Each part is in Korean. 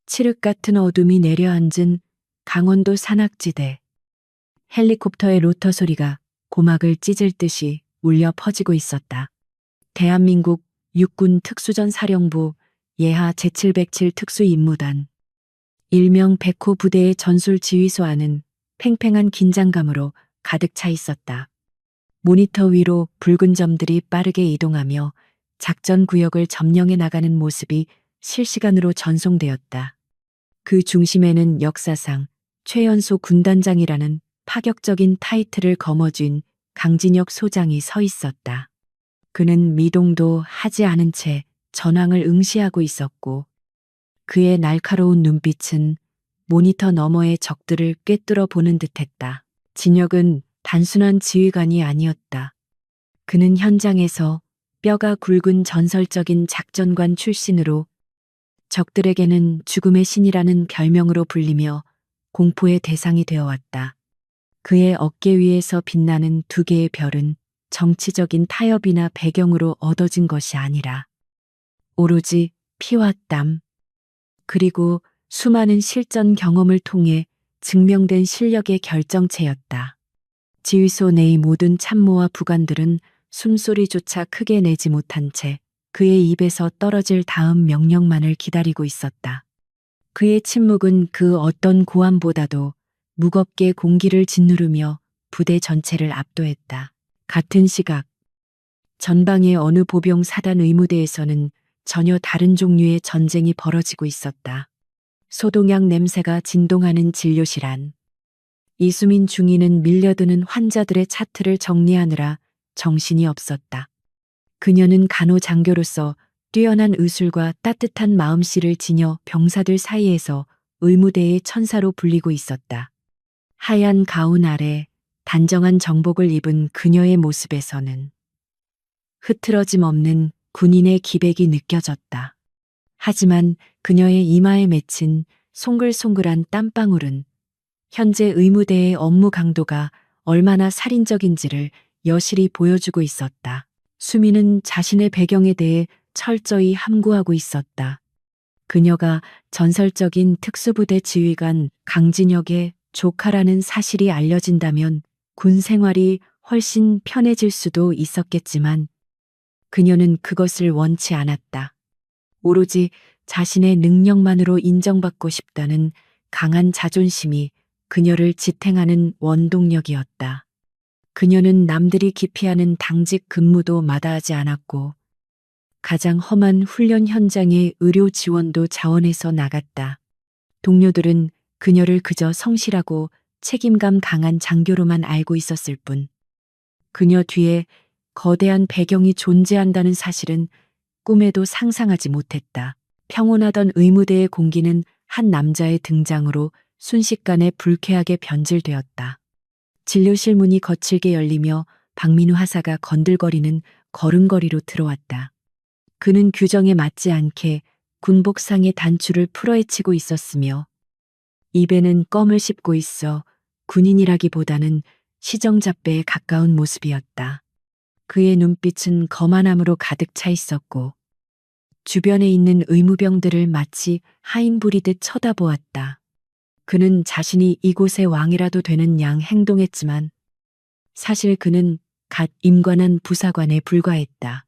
칠흑 같은 어둠이 내려앉은 강원도 산악지대. 헬리콥터의 로터 소리가 고막을 찢을 듯이 울려 퍼지고 있었다. 대한민국 육군 특수전 사령부 예하 제707 특수임무단. 일명 백호 부대의 전술 지휘소 안은 팽팽한 긴장감으로 가득 차 있었다. 모니터 위로 붉은 점들이 빠르게 이동하며 작전 구역을 점령해 나가는 모습이 실시간으로 전송되었다. 그 중심에는 역사상 최연소 군단장이라는 파격적인 타이틀을 거머쥔 강진혁 소장이 서 있었다. 그는 미동도 하지 않은 채 전황을 응시하고 있었고, 그의 날카로운 눈빛은 모니터 너머의 적들을 꿰뚫어 보는 듯했다. 진혁은 단순한 지휘관이 아니었다. 그는 현장에서 뼈가 굵은 전설적인 작전관 출신으로 적들에게는 죽음의 신이라는 별명으로 불리며 공포의 대상이 되어왔다. 그의 어깨 위에서 빛나는 두 개의 별은 정치적인 타협이나 배경으로 얻어진 것이 아니라 오로지 피와 땀, 그리고 수많은 실전 경험을 통해 증명된 실력의 결정체였다. 지휘소 내의 모든 참모와 부관들은 숨소리조차 크게 내지 못한 채 그의 입에서 떨어질 다음 명령만을 기다리고 있었다. 그의 침묵은 그 어떤 고함보다도 무겁게 공기를 짓누르며 부대 전체를 압도했다. 같은 시각, 전방의 어느 보병 사단 의무대에서는 전혀 다른 종류의 전쟁이 벌어지고 있었다. 소독약 냄새가 진동하는 진료실 안. 이수민 중위는 밀려드는 환자들의 차트를 정리하느라 정신이 없었다. 그녀는 간호장교로서 뛰어난 의술과 따뜻한 마음씨를 지녀 병사들 사이에서 의무대의 천사로 불리고 있었다. 하얀 가운 아래 단정한 정복을 입은 그녀의 모습에서는 흐트러짐 없는 군인의 기백이 느껴졌다. 하지만 그녀의 이마에 맺힌 송글송글한 땀방울은 현재 의무대의 업무 강도가 얼마나 살인적인지를 여실히 보여주고 있었다. 수민은 자신의 배경에 대해 철저히 함구하고 있었다. 그녀가 전설적인 특수부대 지휘관 강진혁의 조카라는 사실이 알려진다면 군 생활이 훨씬 편해질 수도 있었겠지만 그녀는 그것을 원치 않았다. 오로지 자신의 능력만으로 인정받고 싶다는 강한 자존심이 그녀를 지탱하는 원동력이었다. 그녀는 남들이 기피하는 당직 근무도 마다하지 않았고 가장 험한 훈련 현장의 의료 지원도 자원해서 나갔다. 동료들은 그녀를 그저 성실하고 책임감 강한 장교로만 알고 있었을 뿐, 그녀 뒤에 거대한 배경이 존재한다는 사실은 꿈에도 상상하지 못했다. 평온하던 의무대의 공기는 한 남자의 등장으로 순식간에 불쾌하게 변질되었다. 진료실 문이 거칠게 열리며 박민우 하사가 건들거리는 걸음걸이로 들어왔다. 그는 규정에 맞지 않게 군복상의 단추를 풀어헤치고 있었으며 입에는 껌을 씹고 있어 군인이라기보다는 시정잡배에 가까운 모습이었다. 그의 눈빛은 거만함으로 가득 차 있었고 주변에 있는 의무병들을 마치 하인 부리듯 쳐다보았다. 그는 자신이 이곳의 왕이라도 되는 양 행동했지만 사실 그는 갓 임관한 부사관에 불과했다.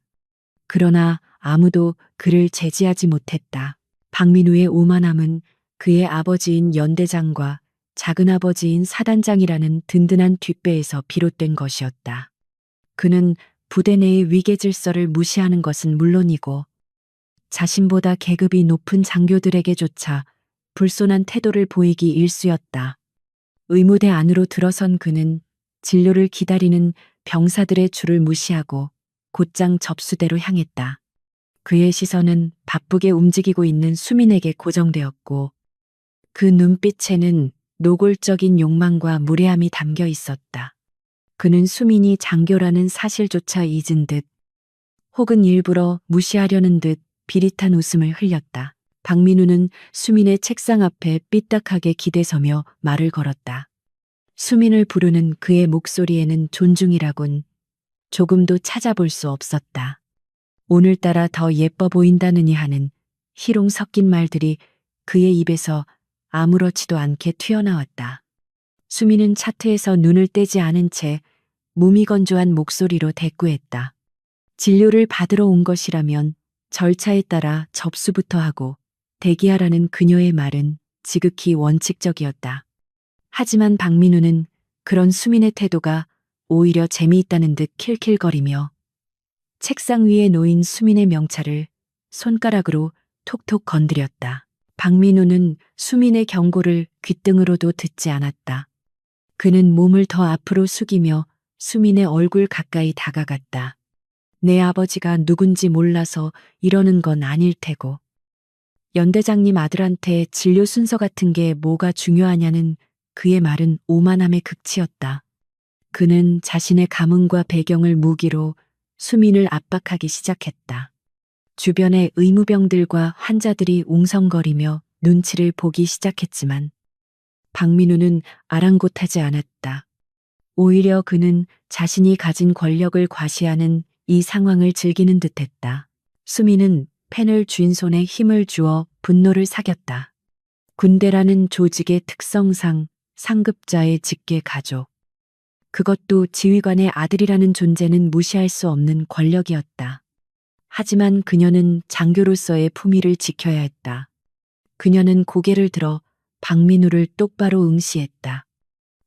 그러나 아무도 그를 제지하지 못했다. 박민우의 오만함은 그의 아버지인 연대장과 작은아버지인 사단장이라는 든든한 뒷배에서 비롯된 것이었다. 그는 부대 내의 위계 질서를 무시하는 것은 물론이고 자신보다 계급이 높은 장교들에게조차 불손한 태도를 보이기 일쑤였다. 의무대 안으로 들어선 그는 진료를 기다리는 병사들의 줄을 무시하고 곧장 접수대로 향했다. 그의 시선은 바쁘게 움직이고 있는 수민에게 고정되었고 그 눈빛에는 노골적인 욕망과 무례함이 담겨 있었다. 그는 수민이 장교라는 사실조차 잊은 듯 혹은 일부러 무시하려는 듯 비릿한 웃음을 흘렸다. 박민우는 수민의 책상 앞에 삐딱하게 기대서며 말을 걸었다. 수민을 부르는 그의 목소리에는 존중이라곤 조금도 찾아볼 수 없었다. 오늘따라 더 예뻐 보인다느니 하는 희롱 섞인 말들이 그의 입에서 아무렇지도 않게 튀어나왔다. 수미는 차트에서 눈을 떼지 않은 채 무미건조한 목소리로 대꾸했다. 진료를 받으러 온 것이라면 절차에 따라 접수부터 하고 대기하라는 그녀의 말은 지극히 원칙적이었다. 하지만 박민우는 그런 수민의 태도가 오히려 재미있다는 듯 킬킬거리며 책상 위에 놓인 수민의 명찰을 손가락으로 톡톡 건드렸다. 박민우는 수민의 경고를 귓등으로도 듣지 않았다. 그는 몸을 더 앞으로 숙이며 수민의 얼굴 가까이 다가갔다. 내 아버지가 누군지 몰라서 이러는 건 아닐 테고. 연대장님 아들한테 진료 순서 같은 게 뭐가 중요하냐는 그의 말은 오만함의 극치였다. 그는 자신의 가문과 배경을 무기로 수민을 압박하기 시작했다. 주변의 의무병들과 환자들이 웅성거리며 눈치를 보기 시작했지만 박민우는 아랑곳하지 않았다. 오히려 그는 자신이 가진 권력을 과시하는 이 상황을 즐기는 듯했다. 수민은 펜을 쥔 손에 힘을 주어 분노를 사겼다. 군대라는 조직의 특성상 상급자의 직계 가족. 그것도 지휘관의 아들이라는 존재는 무시할 수 없는 권력이었다. 하지만 그녀는 장교로서의 품위를 지켜야 했다. 그녀는 고개를 들어 박민우를 똑바로 응시했다.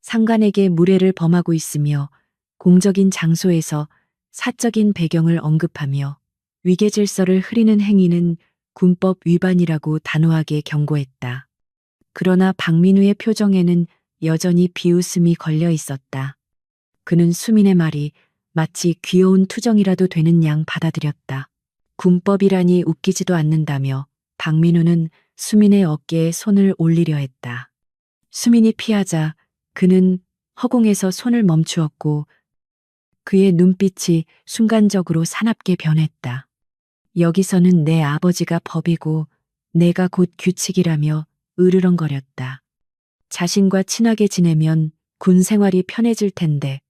상관에게 무례를 범하고 있으며 공적인 장소에서 사적인 배경을 언급하며 위계질서를 흐리는 행위는 군법 위반이라고 단호하게 경고했다. 그러나 박민우의 표정에는 여전히 비웃음이 걸려 있었다. 그는 수민의 말이 마치 귀여운 투정이라도 되는 양 받아들였다. 군법이라니 웃기지도 않는다며 박민우는 수민의 어깨에 손을 올리려 했다. 수민이 피하자 그는 허공에서 손을 멈추었고 그의 눈빛이 순간적으로 사납게 변했다. 여기서는 내 아버지가 법이고 내가 곧 규칙이라며 으르렁거렸다. 자신과 친하게 지내면 군 생활이 편해질 텐데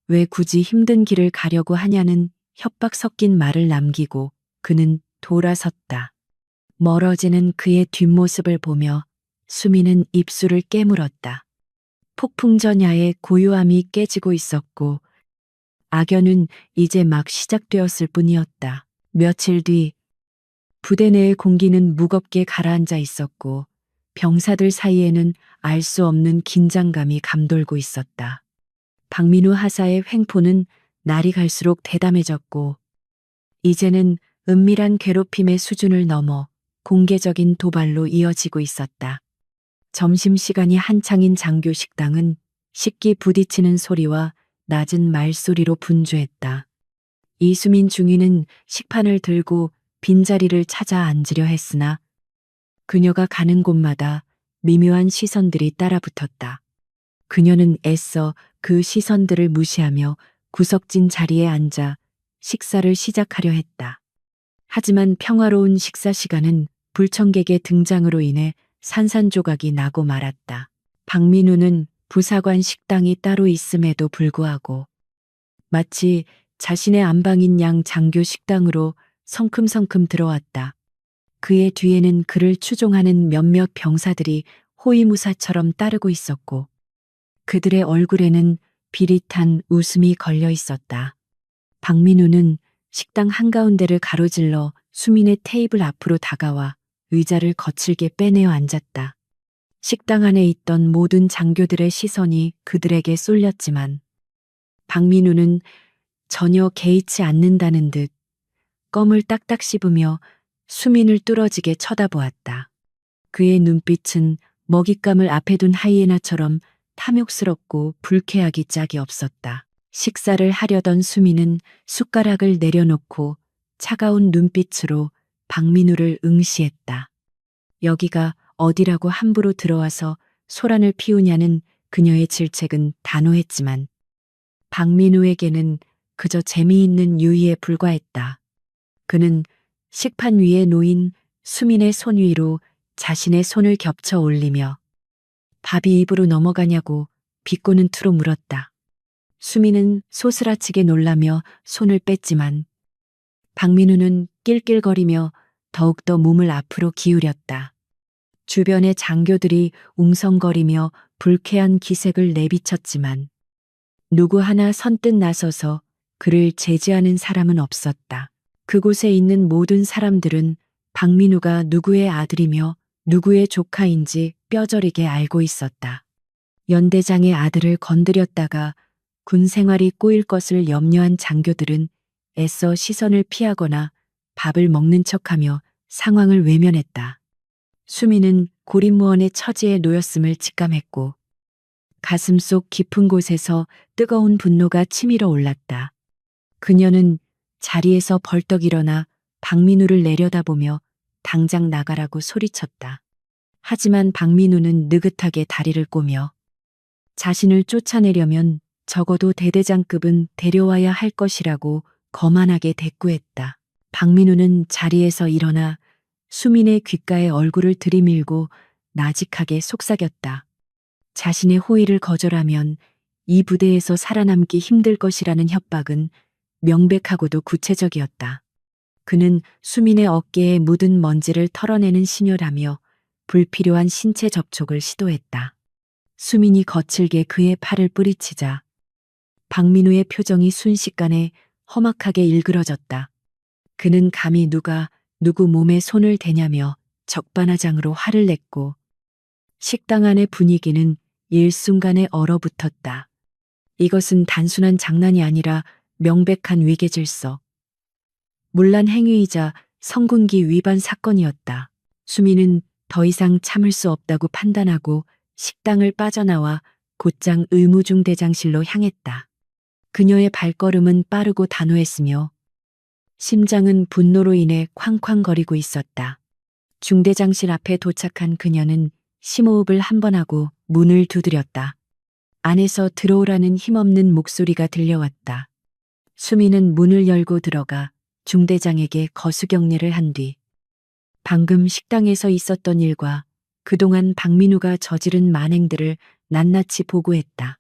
왜 굳이 힘든 길을 가려고 하냐는 협박 섞인 말을 남기고 그는 돌아섰다. 멀어지는 그의 뒷모습을 보며 수미는 입술을 깨물었다. 폭풍전야의 고요함이 깨지고 있었고 악연은 이제 막 시작되었을 뿐이었다. 며칠 뒤 부대 내의 공기는 무겁게 가라앉아 있었고 병사들 사이에는 알 수 없는 긴장감이 감돌고 있었다. 박민우 하사의 횡포는 날이 갈수록 대담해졌고 이제는 은밀한 괴롭힘의 수준을 넘어 공개적인 도발로 이어지고 있었다. 점심시간이 한창인 장교 식당은 식기 부딪히는 소리와 낮은 말소리로 분주했다. 이수민 중위는 식판을 들고 빈자리를 찾아 앉으려 했으나 그녀가 가는 곳마다 미묘한 시선들이 따라붙었다. 그녀는 애써 그 시선들을 무시하며 구석진 자리에 앉아 식사를 시작하려 했다. 하지만 평화로운 식사 시간은 불청객의 등장으로 인해 산산조각이 나고 말았다. 박민우는 부사관 식당이 따로 있음에도 불구하고 마치 자신의 안방인 양 장교 식당으로 성큼성큼 들어왔다. 그의 뒤에는 그를 추종하는 몇몇 병사들이 호위무사처럼 따르고 있었고 그들의 얼굴에는 비릿한 웃음이 걸려 있었다. 박민우는 식당 한가운데를 가로질러 수민의 테이블 앞으로 다가와 의자를 거칠게 빼내어 앉았다. 식당 안에 있던 모든 장교들의 시선이 그들에게 쏠렸지만 박민우는 전혀 개의치 않는다는 듯 껌을 딱딱 씹으며 수민을 뚫어지게 쳐다보았다. 그의 눈빛은 먹잇감을 앞에 둔 하이에나처럼 탐욕스럽고 불쾌하기 짝이 없었다. 식사를 하려던 수민은 숟가락을 내려놓고 차가운 눈빛으로 박민우를 응시했다. 여기가 어디라고 함부로 들어와서 소란을 피우냐는 그녀의 질책은 단호했지만 박민우에게는 그저 재미있는 유의에 불과했다. 그는 식판 위에 놓인 수민의 손 위로 자신의 손을 겹쳐 올리며 밥이 입으로 넘어가냐고 비꼬는 투로 물었다. 수민은 소스라치게 놀라며 손을 뺐지만 박민우는 낄낄거리며 더욱더 몸을 앞으로 기울였다. 주변의 장교들이 웅성거리며 불쾌한 기색을 내비쳤지만 누구 하나 선뜻 나서서 그를 제지하는 사람은 없었다. 그곳에 있는 모든 사람들은 박민우가 누구의 아들이며 누구의 조카인지 뼈저리게 알고 있었다. 연대장의 아들을 건드렸다가 군 생활이 꼬일 것을 염려한 장교들은 애써 시선을 피하거나 밥을 먹는 척하며 상황을 외면했다. 수미는 고립무원의 처지에 놓였음을 직감했고 가슴속 깊은 곳에서 뜨거운 분노가 치밀어 올랐다. 그녀는 자리에서 벌떡 일어나 박민우를 내려다보며 당장 나가라고 소리쳤다. 하지만 박민우는 느긋하게 다리를 꼬며 자신을 쫓아내려면 적어도 대대장급은 데려와야 할 것이라고 거만하게 대꾸했다. 박민우는 자리에서 일어나 수민의 귓가에 얼굴을 들이밀고 나직하게 속삭였다. 자신의 호의를 거절하면 이 부대에서 살아남기 힘들 것이라는 협박은 명백하고도 구체적이었다. 그는 수민의 어깨에 묻은 먼지를 털어내는 신혈하며 불필요한 신체 접촉을 시도했다. 수민이 거칠게 그의 팔을 뿌리치자 박민우의 표정이 순식간에 험악하게 일그러졌다. 그는 감히 누구 몸에 손을 대냐며 적반하장으로 화를 냈고 식당 안의 분위기는 일순간에 얼어붙었다. 이것은 단순한 장난이 아니라 명백한 위계질서, 문란 행위이자 성군기 위반 사건이었다. 수미는 더 이상 참을 수 없다고 판단하고 식당을 빠져나와 곧장 의무중대장실로 향했다. 그녀의 발걸음은 빠르고 단호했으며 심장은 분노로 인해 쾅쾅거리고 있었다. 중대장실 앞에 도착한 그녀는 심호흡을 한 번 하고 문을 두드렸다. 안에서 들어오라는 힘없는 목소리가 들려왔다. 수미는 문을 열고 들어가 중대장에게 거수경례를 한 뒤 방금 식당에서 있었던 일과 그동안 박민우가 저지른 만행들을 낱낱이 보고했다.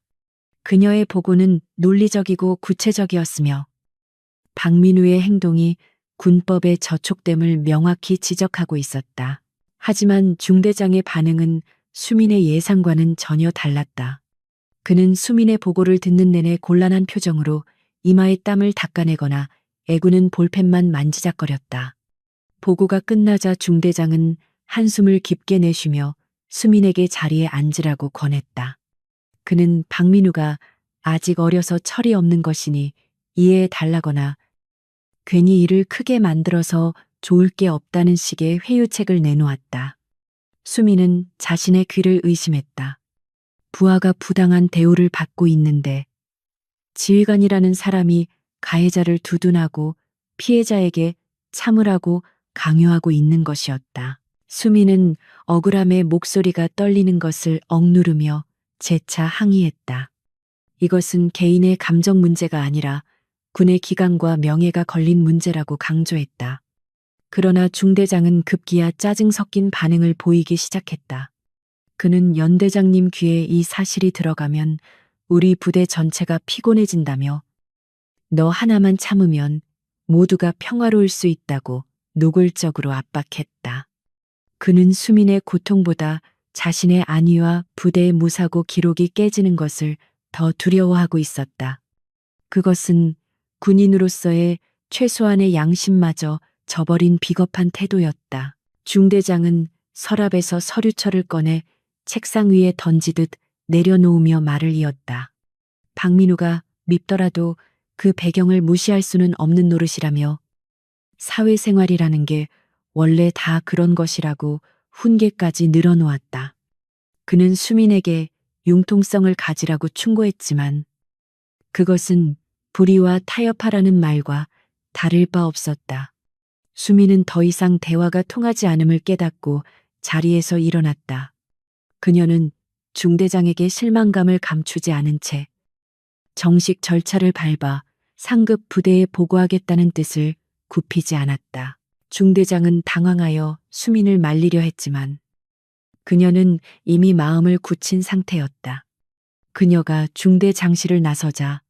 그녀의 보고는 논리적이고 구체적이었으며 박민우의 행동이 군법의 저촉됨을 명확히 지적하고 있었다. 하지만 중대장의 반응은 수민의 예상과는 전혀 달랐다. 그는 수민의 보고를 듣는 내내 곤란한 표정으로 이마에 땀을 닦아내거나 애구는 볼펜만 만지작거렸다. 보고가 끝나자 중대장은 한숨을 깊게 내쉬며 수민에게 자리에 앉으라고 권했다. 그는 박민우가 아직 어려서 철이 없는 것이니 이해해 달라거나 괜히 일을 크게 만들어서 좋을 게 없다는 식의 회유책을 내놓았다. 수민은 자신의 귀를 의심했다. 부하가 부당한 대우를 받고 있는데 지휘관이라는 사람이 가해자를 두둔하고 피해자에게 참으라고 강요하고 있는 것이었다. 수민은 억울함에 목소리가 떨리는 것을 억누르며 재차 항의했다. 이것은 개인의 감정 문제가 아니라 군의 기강과 명예가 걸린 문제라고 강조했다. 그러나 중대장은 급기야 짜증 섞인 반응을 보이기 시작했다. 그는 연대장님 귀에 이 사실이 들어가면 우리 부대 전체가 피곤해진다며 너 하나만 참으면 모두가 평화로울 수 있다고 노골적으로 압박했다. 그는 수민의 고통보다 자신의 안위와 부대의 무사고 기록이 깨지는 것을 더 두려워하고 있었다. 그것은 군인으로서의 최소한의 양심마저 저버린 비겁한 태도였다. 중대장은 서랍에서 서류철을 꺼내 책상 위에 던지듯 내려놓으며 말을 이었다. 박민우가 밉더라도 그 배경을 무시할 수는 없는 노릇이라며 사회생활이라는 게 원래 다 그런 것이라고 훈계까지 늘어놓았다. 그는 수민에게 융통성을 가지라고 충고했지만 그것은 불의와 타협하라는 말과 다를 바 없었다. 수민은 더 이상 대화가 통하지 않음을 깨닫고 자리에서 일어났다. 그녀는 중대장에게 실망감을 감추지 않은 채 정식 절차를 밟아 상급 부대에 보고하겠다는 뜻을 굽히지 않았다. 중대장은 당황하여 수민을 말리려 했지만 그녀는 이미 마음을 굳힌 상태였다. 그녀가 중대장실을 나서자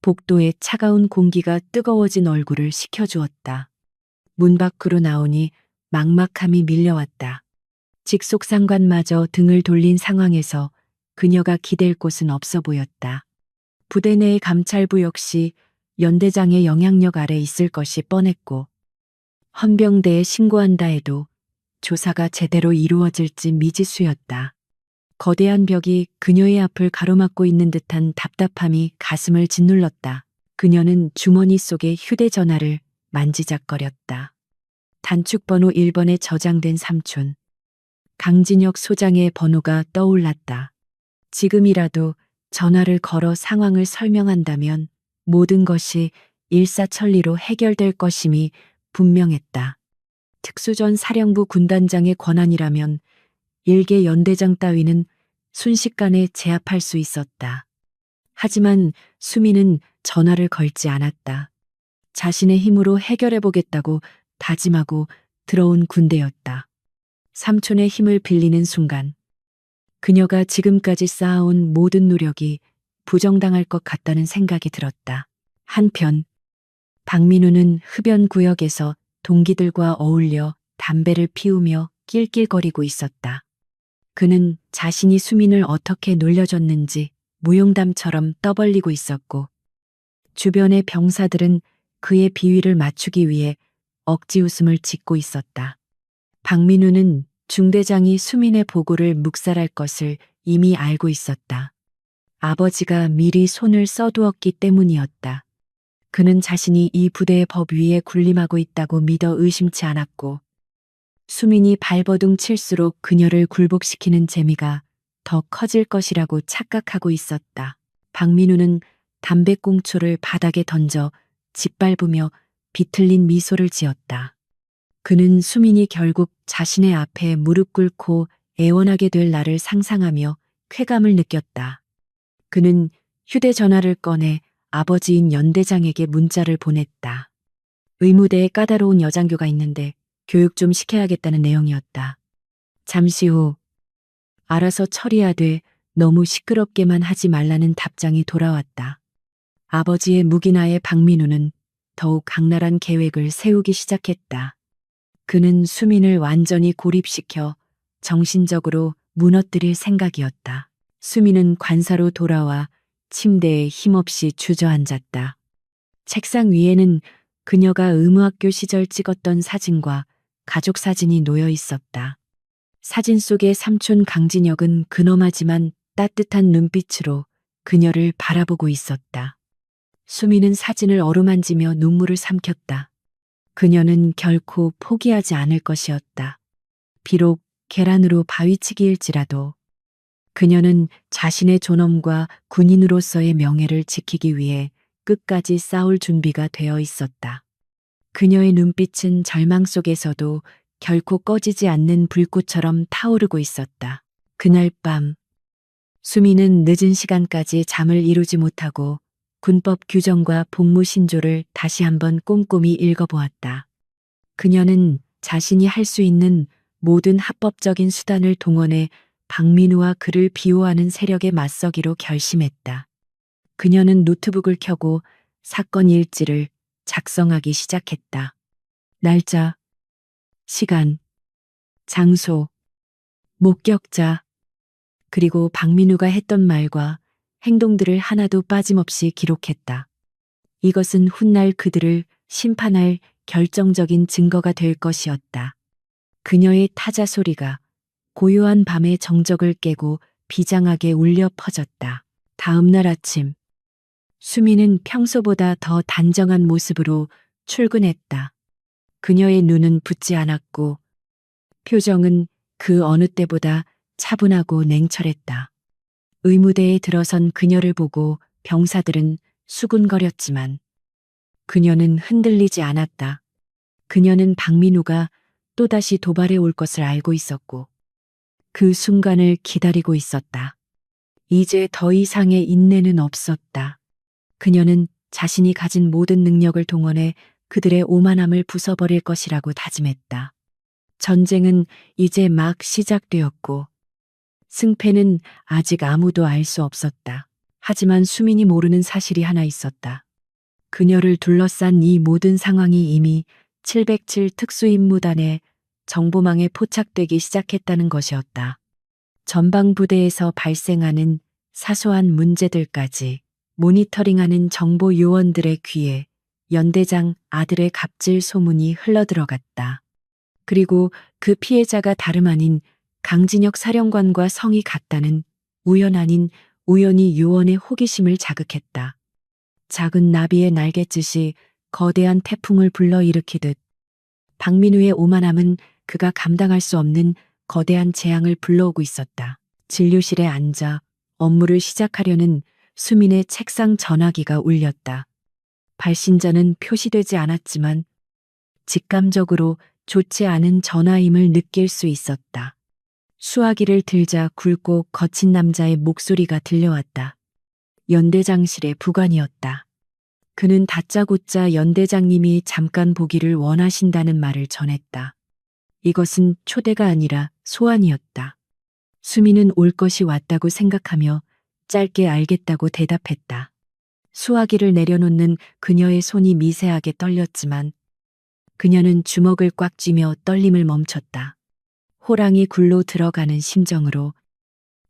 복도에 차가운 공기가 뜨거워진 얼굴을 식혀주었다. 문 밖으로 나오니 막막함이 밀려왔다. 직속상관마저 등을 돌린 상황에서 그녀가 기댈 곳은 없어 보였다. 부대 내의 감찰부 역시 연대장의 영향력 아래 있을 것이 뻔했고, 헌병대에 신고한다 해도 조사가 제대로 이루어질지 미지수였다. 거대한 벽이 그녀의 앞을 가로막고 있는 듯한 답답함이 가슴을 짓눌렀다. 그녀는 주머니 속의 휴대전화를 만지작거렸다. 단축번호 1번에 저장된 삼촌 강진혁 소장의 번호가 떠올랐다. 지금이라도 전화를 걸어 상황을 설명한다면 모든 것이 일사천리로 해결될 것임이 분명했다. 특수전 사령부 군단장의 권한이라면 일개 연대장 따위는 순식간에 제압할 수 있었다. 하지만 수민은 전화를 걸지 않았다. 자신의 힘으로 해결해보겠다고 다짐하고 들어온 군대였다. 삼촌의 힘을 빌리는 순간 그녀가 지금까지 쌓아온 모든 노력이 부정당할 것 같다는 생각이 들었다. 한편 박민우는 흡연 구역에서 동기들과 어울려 담배를 피우며 낄낄거리고 있었다. 그는 자신이 수민을 어떻게 놀려줬는지 무용담처럼 떠벌리고 있었고, 주변의 병사들은 그의 비위를 맞추기 위해 억지 웃음을 짓고 있었다. 박민우는 중대장이 수민의 보고를 묵살할 것을 이미 알고 있었다. 아버지가 미리 손을 써두었기 때문이었다. 그는 자신이 이 부대의 법 위에 군림하고 있다고 믿어 의심치 않았고, 수민이 발버둥 칠수록 그녀를 굴복시키는 재미가 더 커질 것이라고 착각하고 있었다. 박민우는 담배꽁초를 바닥에 던져 짓밟으며 비틀린 미소를 지었다. 그는 수민이 결국 자신의 앞에 무릎 꿇고 애원하게 될 날을 상상하며 쾌감을 느꼈다. 그는 휴대전화를 꺼내 아버지인 연대장에게 문자를 보냈다. 의무대에 까다로운 여장교가 있는데 교육 좀 시켜야겠다는 내용이었다. 잠시 후 알아서 처리하되 너무 시끄럽게만 하지 말라는 답장이 돌아왔다. 아버지의 묵인아의 박민우는 더욱 강랄한 계획을 세우기 시작했다. 그는 수민을 완전히 고립시켜 정신적으로 무너뜨릴 생각이었다. 수민은 관사로 돌아와 침대에 힘없이 주저앉았다. 책상 위에는 그녀가 의무학교 시절 찍었던 사진과 가족 사진이 놓여 있었다. 사진 속의 삼촌 강진혁은 근엄하지만 따뜻한 눈빛으로 그녀를 바라보고 있었다. 수민은 사진을 어루만지며 눈물을 삼켰다. 그녀는 결코 포기하지 않을 것이었다. 비록 계란으로 바위치기일지라도 그녀는 자신의 존엄과 군인으로서의 명예를 지키기 위해 끝까지 싸울 준비가 되어 있었다. 그녀의 눈빛은 절망 속에서도 결코 꺼지지 않는 불꽃처럼 타오르고 있었다. 그날 밤 수민은 늦은 시간까지 잠을 이루지 못하고 군법 규정과 복무 신조를 다시 한번 꼼꼼히 읽어보았다. 그녀는 자신이 할 수 있는 모든 합법적인 수단을 동원해 박민우와 그를 비호하는 세력에 맞서기로 결심했다. 그녀는 노트북을 켜고 사건 일지를 작성하기 시작했다. 날짜, 시간, 장소, 목격자, 그리고 박민우가 했던 말과 행동들을 하나도 빠짐없이 기록했다. 이것은 훗날 그들을 심판할 결정적인 증거가 될 것이었다. 그녀의 타자 소리가 고요한 밤의 정적을 깨고 비장하게 울려 퍼졌다. 다음 날 아침, 수민은 평소보다 더 단정한 모습으로 출근했다. 그녀의 눈은 붓지 않았고 표정은 그 어느 때보다 차분하고 냉철했다. 의무대에 들어선 그녀를 보고 병사들은 수군거렸지만 그녀는 흔들리지 않았다. 그녀는 박민우가 또다시 도발해 올 것을 알고 있었고 그 순간을 기다리고 있었다. 이제 더 이상의 인내는 없었다. 그녀는 자신이 가진 모든 능력을 동원해 그들의 오만함을 부숴버릴 것이라고 다짐했다. 전쟁은 이제 막 시작되었고 승패는 아직 아무도 알 수 없었다. 하지만 수민이 모르는 사실이 하나 있었다. 그녀를 둘러싼 이 모든 상황이 이미 707 특수임무단의 정보망에 포착되기 시작했다는 것이었다. 전방부대에서 발생하는 사소한 문제들까지 모니터링하는 정보 요원들의 귀에 연대장 아들의 갑질 소문이 흘러들어갔다. 그리고 그 피해자가 다름 아닌 강진혁 사령관과 성이 같다는 우연 아닌 우연히 요원의 호기심을 자극했다. 작은 나비의 날갯짓이 거대한 태풍을 불러일으키듯 박민우의 오만함은 그가 감당할 수 없는 거대한 재앙을 불러오고 있었다. 진료실에 앉아 업무를 시작하려는 수민의 책상 전화기가 울렸다. 발신자는 표시되지 않았지만 직감적으로 좋지 않은 전화임을 느낄 수 있었다. 수화기를 들자 굵고 거친 남자의 목소리가 들려왔다. 연대장실의 부관이었다. 그는 다짜고짜 연대장님이 잠깐 보기를 원하신다는 말을 전했다. 이것은 초대가 아니라 소환이었다. 수민은 올 것이 왔다고 생각하며 짧게 알겠다고 대답했다. 수화기를 내려놓는 그녀의 손이 미세하게 떨렸지만 그녀는 주먹을 꽉 쥐며 떨림을 멈췄다. 호랑이 굴로 들어가는 심정으로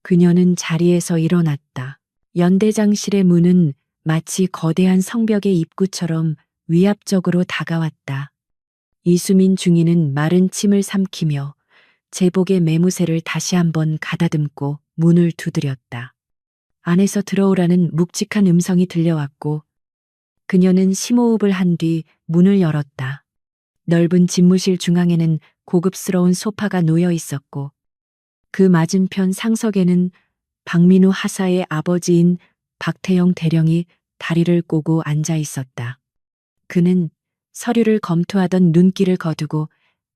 그녀는 자리에서 일어났다. 연대장실의 문은 마치 거대한 성벽의 입구처럼 위압적으로 다가왔다. 이수민 중위는 마른 침을 삼키며 제복의 매무새를 다시 한번 가다듬고 문을 두드렸다. 안에서 들어오라는 묵직한 음성이 들려왔고 그녀는 심호흡을 한 뒤 문을 열었다. 넓은 집무실 중앙에는 고급스러운 소파가 놓여 있었고 그 맞은편 상석에는 박민우 하사의 아버지인 박태영 대령이 다리를 꼬고 앉아 있었다. 그는 서류를 검토하던 눈길을 거두고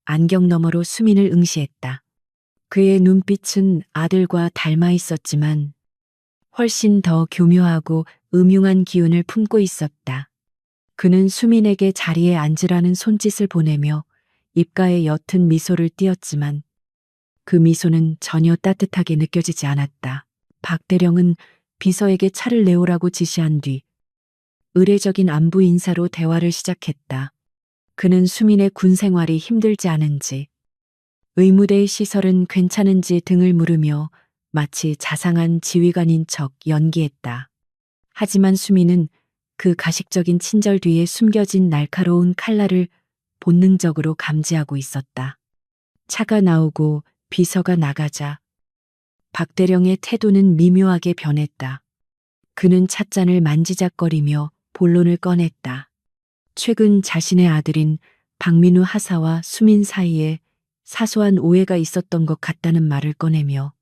안경 너머로 수민을 응시했다. 그의 눈빛은 아들과 닮아 있었지만 훨씬 더 교묘하고 음흉한 기운을 품고 있었다. 그는 수민에게 자리에 앉으라는 손짓을 보내며 입가에 옅은 미소를 띄었지만 그 미소는 전혀 따뜻하게 느껴지지 않았다. 박 대령은 비서에게 차를 내오라고 지시한 뒤 의례적인 안부 인사로 대화를 시작했다. 그는 수민의 군 생활이 힘들지 않은지, 의무대의 시설은 괜찮은지 등을 물으며 마치 자상한 지휘관인 척 연기했다. 하지만 수민은 그 가식적인 친절 뒤에 숨겨진 날카로운 칼날을 본능적으로 감지하고 있었다. 차가 나오고 비서가 나가자 박대령의 태도는 미묘하게 변했다. 그는 찻잔을 만지작거리며 본론을 꺼냈다. 최근 자신의 아들인 박민우 하사와 수민 사이에 사소한 오해가 있었던 것 같다는 말을 꺼내며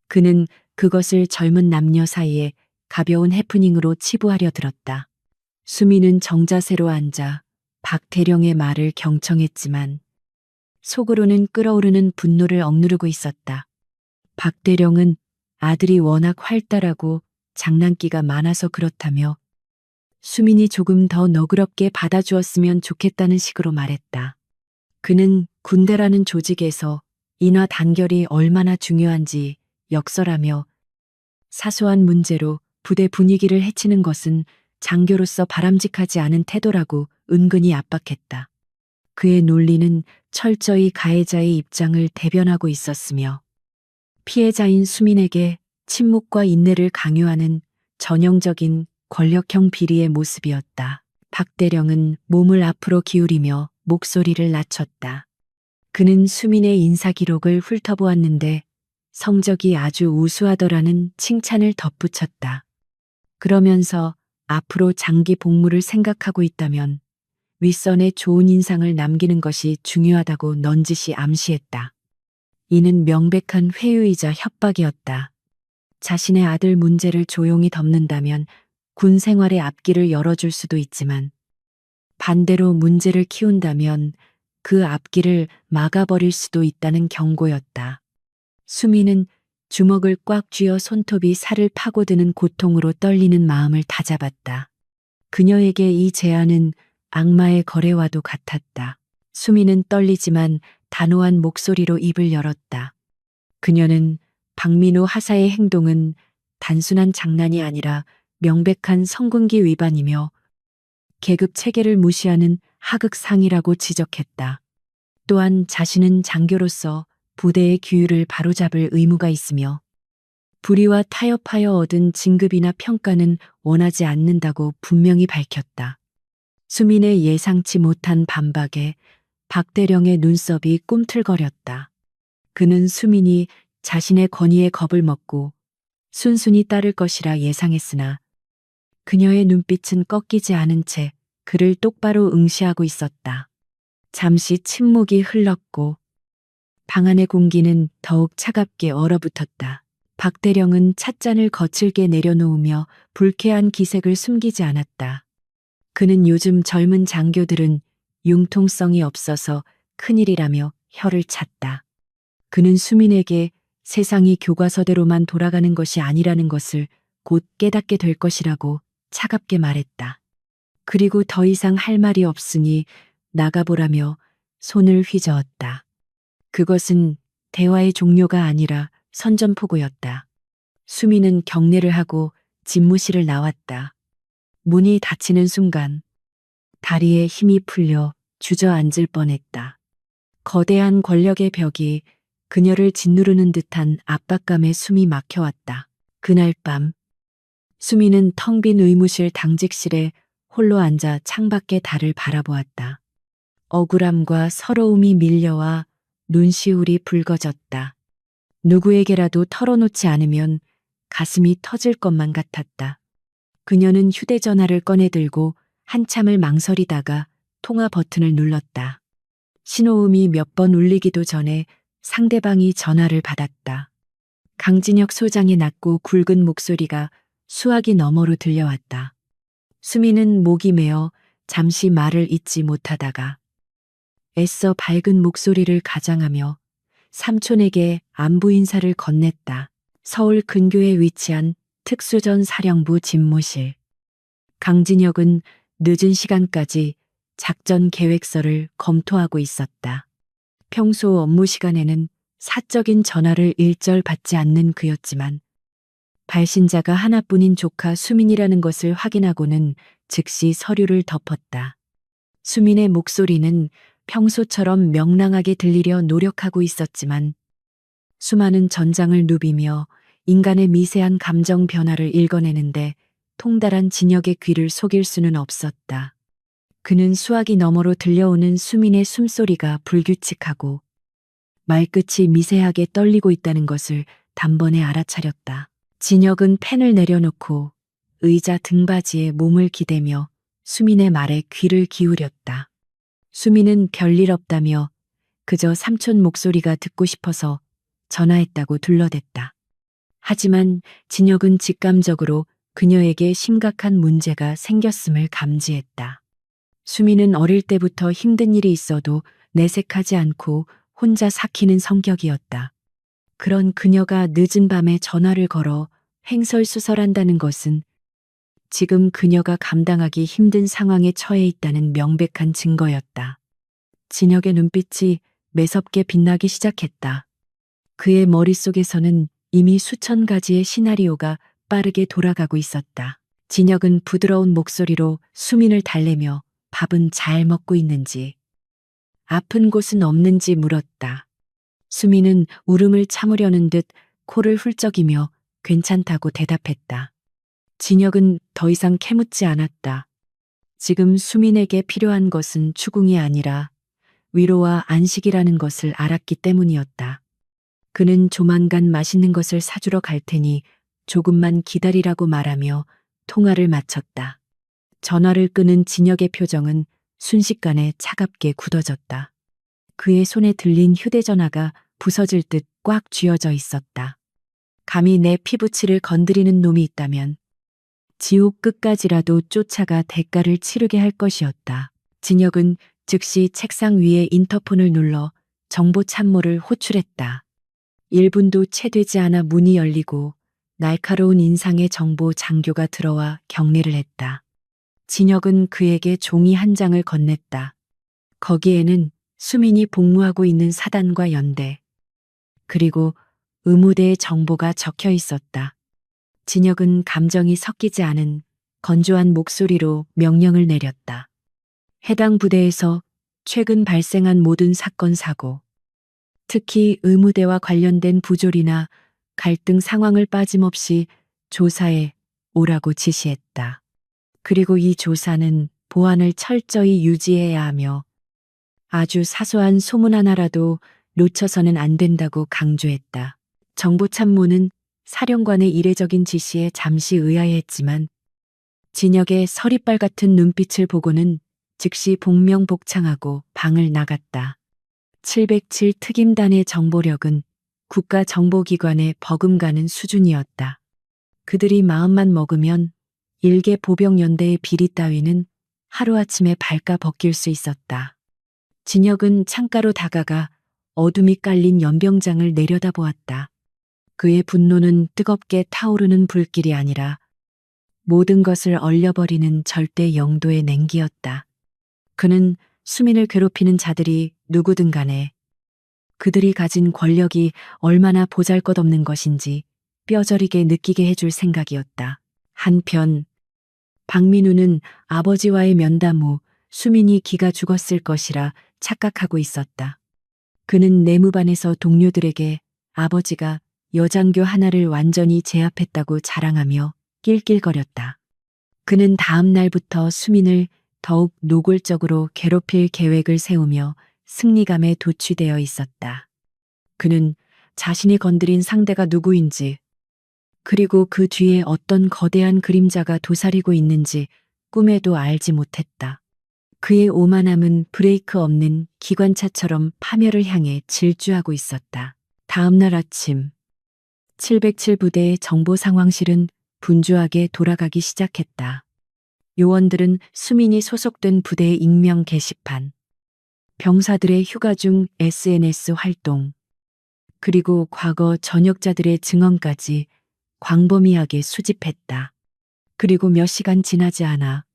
그는 그것을 젊은 남녀 사이에 가벼운 해프닝으로 치부하려 들었다. 수민은 정자세로 앉아 박대령의 말을 경청했지만 속으로는 끓어오르는 분노를 억누르고 있었다. 박대령은 아들이 워낙 활달하고 장난기가 많아서 그렇다며 수민이 조금 더 너그럽게 받아주었으면 좋겠다는 식으로 말했다. 그는 군대라는 조직에서 인화 단결이 얼마나 중요한지 역설하며 사소한 문제로 부대 분위기를 해치는 것은 장교로서 바람직하지 않은 태도라고 은근히 압박했다. 그의 논리는 철저히 가해자의 입장을 대변하고 있었으며 피해자인 수민에게 침묵과 인내를 강요하는 전형적인 권력형 비리의 모습이었다. 박 대령은 몸을 앞으로 기울이며 목소리를 낮췄다. 그는 수민의 인사 기록을 훑어보았는데 성적이 아주 우수하더라는 칭찬을 덧붙였다. 그러면서 앞으로 장기 복무를 생각하고 있다면 윗선에 좋은 인상을 남기는 것이 중요하다고 넌지시 암시했다. 이는 명백한 회유이자 협박이었다. 자신의 아들 문제를 조용히 덮는다면 군 생활의 앞길을 열어줄 수도 있지만 반대로 문제를 키운다면 그 앞길을 막아버릴 수도 있다는 경고였다. 수민은 주먹을 꽉 쥐어 손톱이 살을 파고드는 고통으로 떨리는 마음을 다잡았다. 그녀에게 이 제안은 악마의 거래와도 같았다. 수민은 떨리지만 단호한 목소리로 입을 열었다. 그녀는 박민우 하사의 행동은 단순한 장난이 아니라 명백한 성군기 위반이며 계급 체계를 무시하는 하극상이라고 지적했다. 또한 자신은 장교로서 부대의 규율을 바로잡을 의무가 있으며 불의와 타협하여 얻은 진급이나 평가는 원하지 않는다고 분명히 밝혔다. 수민의 예상치 못한 반박에 박대령의 눈썹이 꿈틀거렸다. 그는 수민이 자신의 권위에 겁을 먹고 순순히 따를 것이라 예상했으나 그녀의 눈빛은 꺾이지 않은 채 그를 똑바로 응시하고 있었다. 잠시 침묵이 흘렀고 방 안의 공기는 더욱 차갑게 얼어붙었다. 박대령은 찻잔을 거칠게 내려놓으며 불쾌한 기색을 숨기지 않았다. 그는 요즘 젊은 장교들은 융통성이 없어서 큰일이라며 혀를 찼다. 그는 수민에게 세상이 교과서대로만 돌아가는 것이 아니라는 것을 곧 깨닫게 될 것이라고 차갑게 말했다. 그리고 더 이상 할 말이 없으니 나가보라며 손을 휘저었다. 그것은 대화의 종료가 아니라 선전포고였다. 수민은 경례를 하고 집무실을 나왔다. 문이 닫히는 순간 다리에 힘이 풀려 주저앉을 뻔했다. 거대한 권력의 벽이 그녀를 짓누르는 듯한 압박감에 숨이 막혀왔다. 그날 밤 수민은 텅 빈 의무실 당직실에 홀로 앉아 창밖의 달을 바라보았다. 억울함과 서러움이 밀려와 눈시울이 붉어졌다. 누구에게라도 털어놓지 않으면 가슴이 터질 것만 같았다. 그녀는 휴대전화를 꺼내들고 한참을 망설이다가 통화 버튼을 눌렀다. 신호음이 몇 번 울리기도 전에 상대방이 전화를 받았다. 강진혁 소장의 낮고 굵은 목소리가 수화기 너머로 들려왔다. 수민은 목이 메어 잠시 말을 잇지 못하다가 애써 밝은 목소리를 가장하며 삼촌에게 안부 인사를 건넸다. 서울 근교에 위치한 특수전 사령부 집무실. 강진혁은 늦은 시간까지 작전 계획서를 검토하고 있었다. 평소 업무 시간에는 사적인 전화를 일절 받지 않는 그였지만 발신자가 하나뿐인 조카 수민이라는 것을 확인하고는 즉시 서류를 덮었다. 수민의 목소리는 평소처럼 명랑하게 들리려 노력하고 있었지만 수많은 전장을 누비며 인간의 미세한 감정 변화를 읽어내는데 통달한 진혁의 귀를 속일 수는 없었다. 그는 수화기 너머로 들려오는 수민의 숨소리가 불규칙하고 말끝이 미세하게 떨리고 있다는 것을 단번에 알아차렸다. 진혁은 펜을 내려놓고 의자 등받이에 몸을 기대며 수민의 말에 귀를 기울였다. 수민은 별일 없다며 그저 삼촌 목소리가 듣고 싶어서 전화했다고 둘러댔다. 하지만 진혁은 직감적으로 그녀에게 심각한 문제가 생겼음을 감지했다. 수민은 어릴 때부터 힘든 일이 있어도 내색하지 않고 혼자 삭히는 성격이었다. 그런 그녀가 늦은 밤에 전화를 걸어 횡설수설한다는 것은 지금 그녀가 감당하기 힘든 상황에 처해 있다는 명백한 증거였다. 진혁의 눈빛이 매섭게 빛나기 시작했다. 그의 머릿속에서는 이미 수천 가지의 시나리오가 빠르게 돌아가고 있었다. 진혁은 부드러운 목소리로 수민을 달래며 밥은 잘 먹고 있는지, 아픈 곳은 없는지 물었다. 수민은 울음을 참으려는 듯 코를 훌쩍이며 괜찮다고 대답했다. 진혁은 더 이상 캐묻지 않았다. 지금 수민에게 필요한 것은 추궁이 아니라 위로와 안식이라는 것을 알았기 때문이었다. 그는 조만간 맛있는 것을 사주러 갈 테니 조금만 기다리라고 말하며 통화를 마쳤다. 전화를 끄는 진혁의 표정은 순식간에 차갑게 굳어졌다. 그의 손에 들린 휴대전화가 부서질 듯 꽉 쥐어져 있었다. 감히 내 피부치를 건드리는 놈이 있다면 지옥 끝까지라도 쫓아가 대가를 치르게 할 것이었다. 진혁은 즉시 책상 위에 인터폰을 눌러 정보 참모를 호출했다. 1분도 채 되지 않아 문이 열리고 날카로운 인상의 정보 장교가 들어와 경례를 했다. 진혁은 그에게 종이 한 장을 건넸다. 거기에는 수민이 복무하고 있는 사단과 연대, 그리고 의무대의 정보가 적혀 있었다. 진혁은 감정이 섞이지 않은 건조한 목소리로 명령을 내렸다. 해당 부대에서 최근 발생한 모든 사건 사고, 특히 의무대와 관련된 부조리나 갈등 상황을 빠짐없이 조사해 오라고 지시했다. 그리고 이 조사는 보안을 철저히 유지해야 하며 아주 사소한 소문 하나라도 놓쳐서는 안 된다고 강조했다. 정보참모는 사령관의 이례적인 지시에 잠시 의아해했지만 진혁의 서리빨 같은 눈빛을 보고는 즉시 복명복창하고 방을 나갔다. 707 특임단의 정보력은 국가정보기관에 버금가는 수준이었다. 그들이 마음만 먹으면 일개 보병연대의 비리 따위는 하루아침에 발가 벗길 수 있었다. 진혁은 창가로 다가가 어둠이 깔린 연병장을 내려다보았다. 그의 분노는 뜨겁게 타오르는 불길이 아니라 모든 것을 얼려버리는 절대 영도의 냉기였다. 그는 수민을 괴롭히는 자들이 누구든 간에 그들이 가진 권력이 얼마나 보잘것없는 것인지 뼈저리게 느끼게 해줄 생각이었다. 한편 박민우는 아버지와의 면담 후 수민이 기가 죽었을 것이라 착각하고 있었다. 그는 내무반에서 동료들에게 아버지가 여장교 하나를 완전히 제압했다고 자랑하며 낄낄거렸다. 그는 다음 날부터 수민을 더욱 노골적으로 괴롭힐 계획을 세우며 승리감에 도취되어 있었다. 그는 자신이 건드린 상대가 누구인지, 그리고 그 뒤에 어떤 거대한 그림자가 도사리고 있는지 꿈에도 알지 못했다. 그의 오만함은 브레이크 없는 기관차처럼 파멸을 향해 질주하고 있었다. 다음 날 아침, 707 부대의 정보 상황실은 분주하게 돌아가기 시작했다. 요원들은 수민이 소속된 부대의 익명 게시판, 병사들의 휴가 중 SNS 활동, 그리고 과거 전역자들의 증언까지 광범위하게 수집했다. 그리고 몇 시간 지나지 않아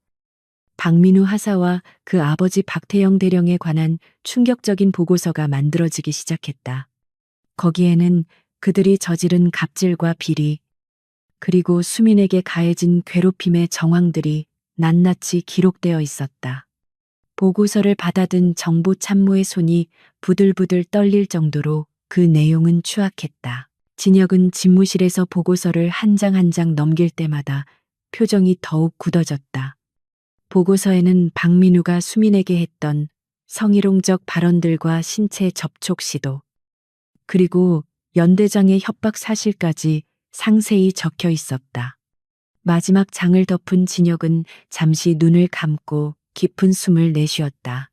박민우 하사와 그 아버지 박태영 대령에 관한 충격적인 보고서가 만들어지기 시작했다. 거기에는 그들이 저지른 갑질과 비리, 그리고 수민에게 가해진 괴롭힘의 정황들이 낱낱이 기록되어 있었다. 보고서를 받아든 정보참모의 손이 부들부들 떨릴 정도로 그 내용은 추악했다. 진혁은 집무실에서 보고서를 한 장 한 장 넘길 때마다 표정이 더욱 굳어졌다. 보고서에는 박민우가 수민에게 했던 성희롱적 발언들과 신체 접촉 시도, 그리고 연대장의 협박 사실까지 상세히 적혀 있었다. 마지막 장을 덮은 진혁은 잠시 눈을 감고 깊은 숨을 내쉬었다.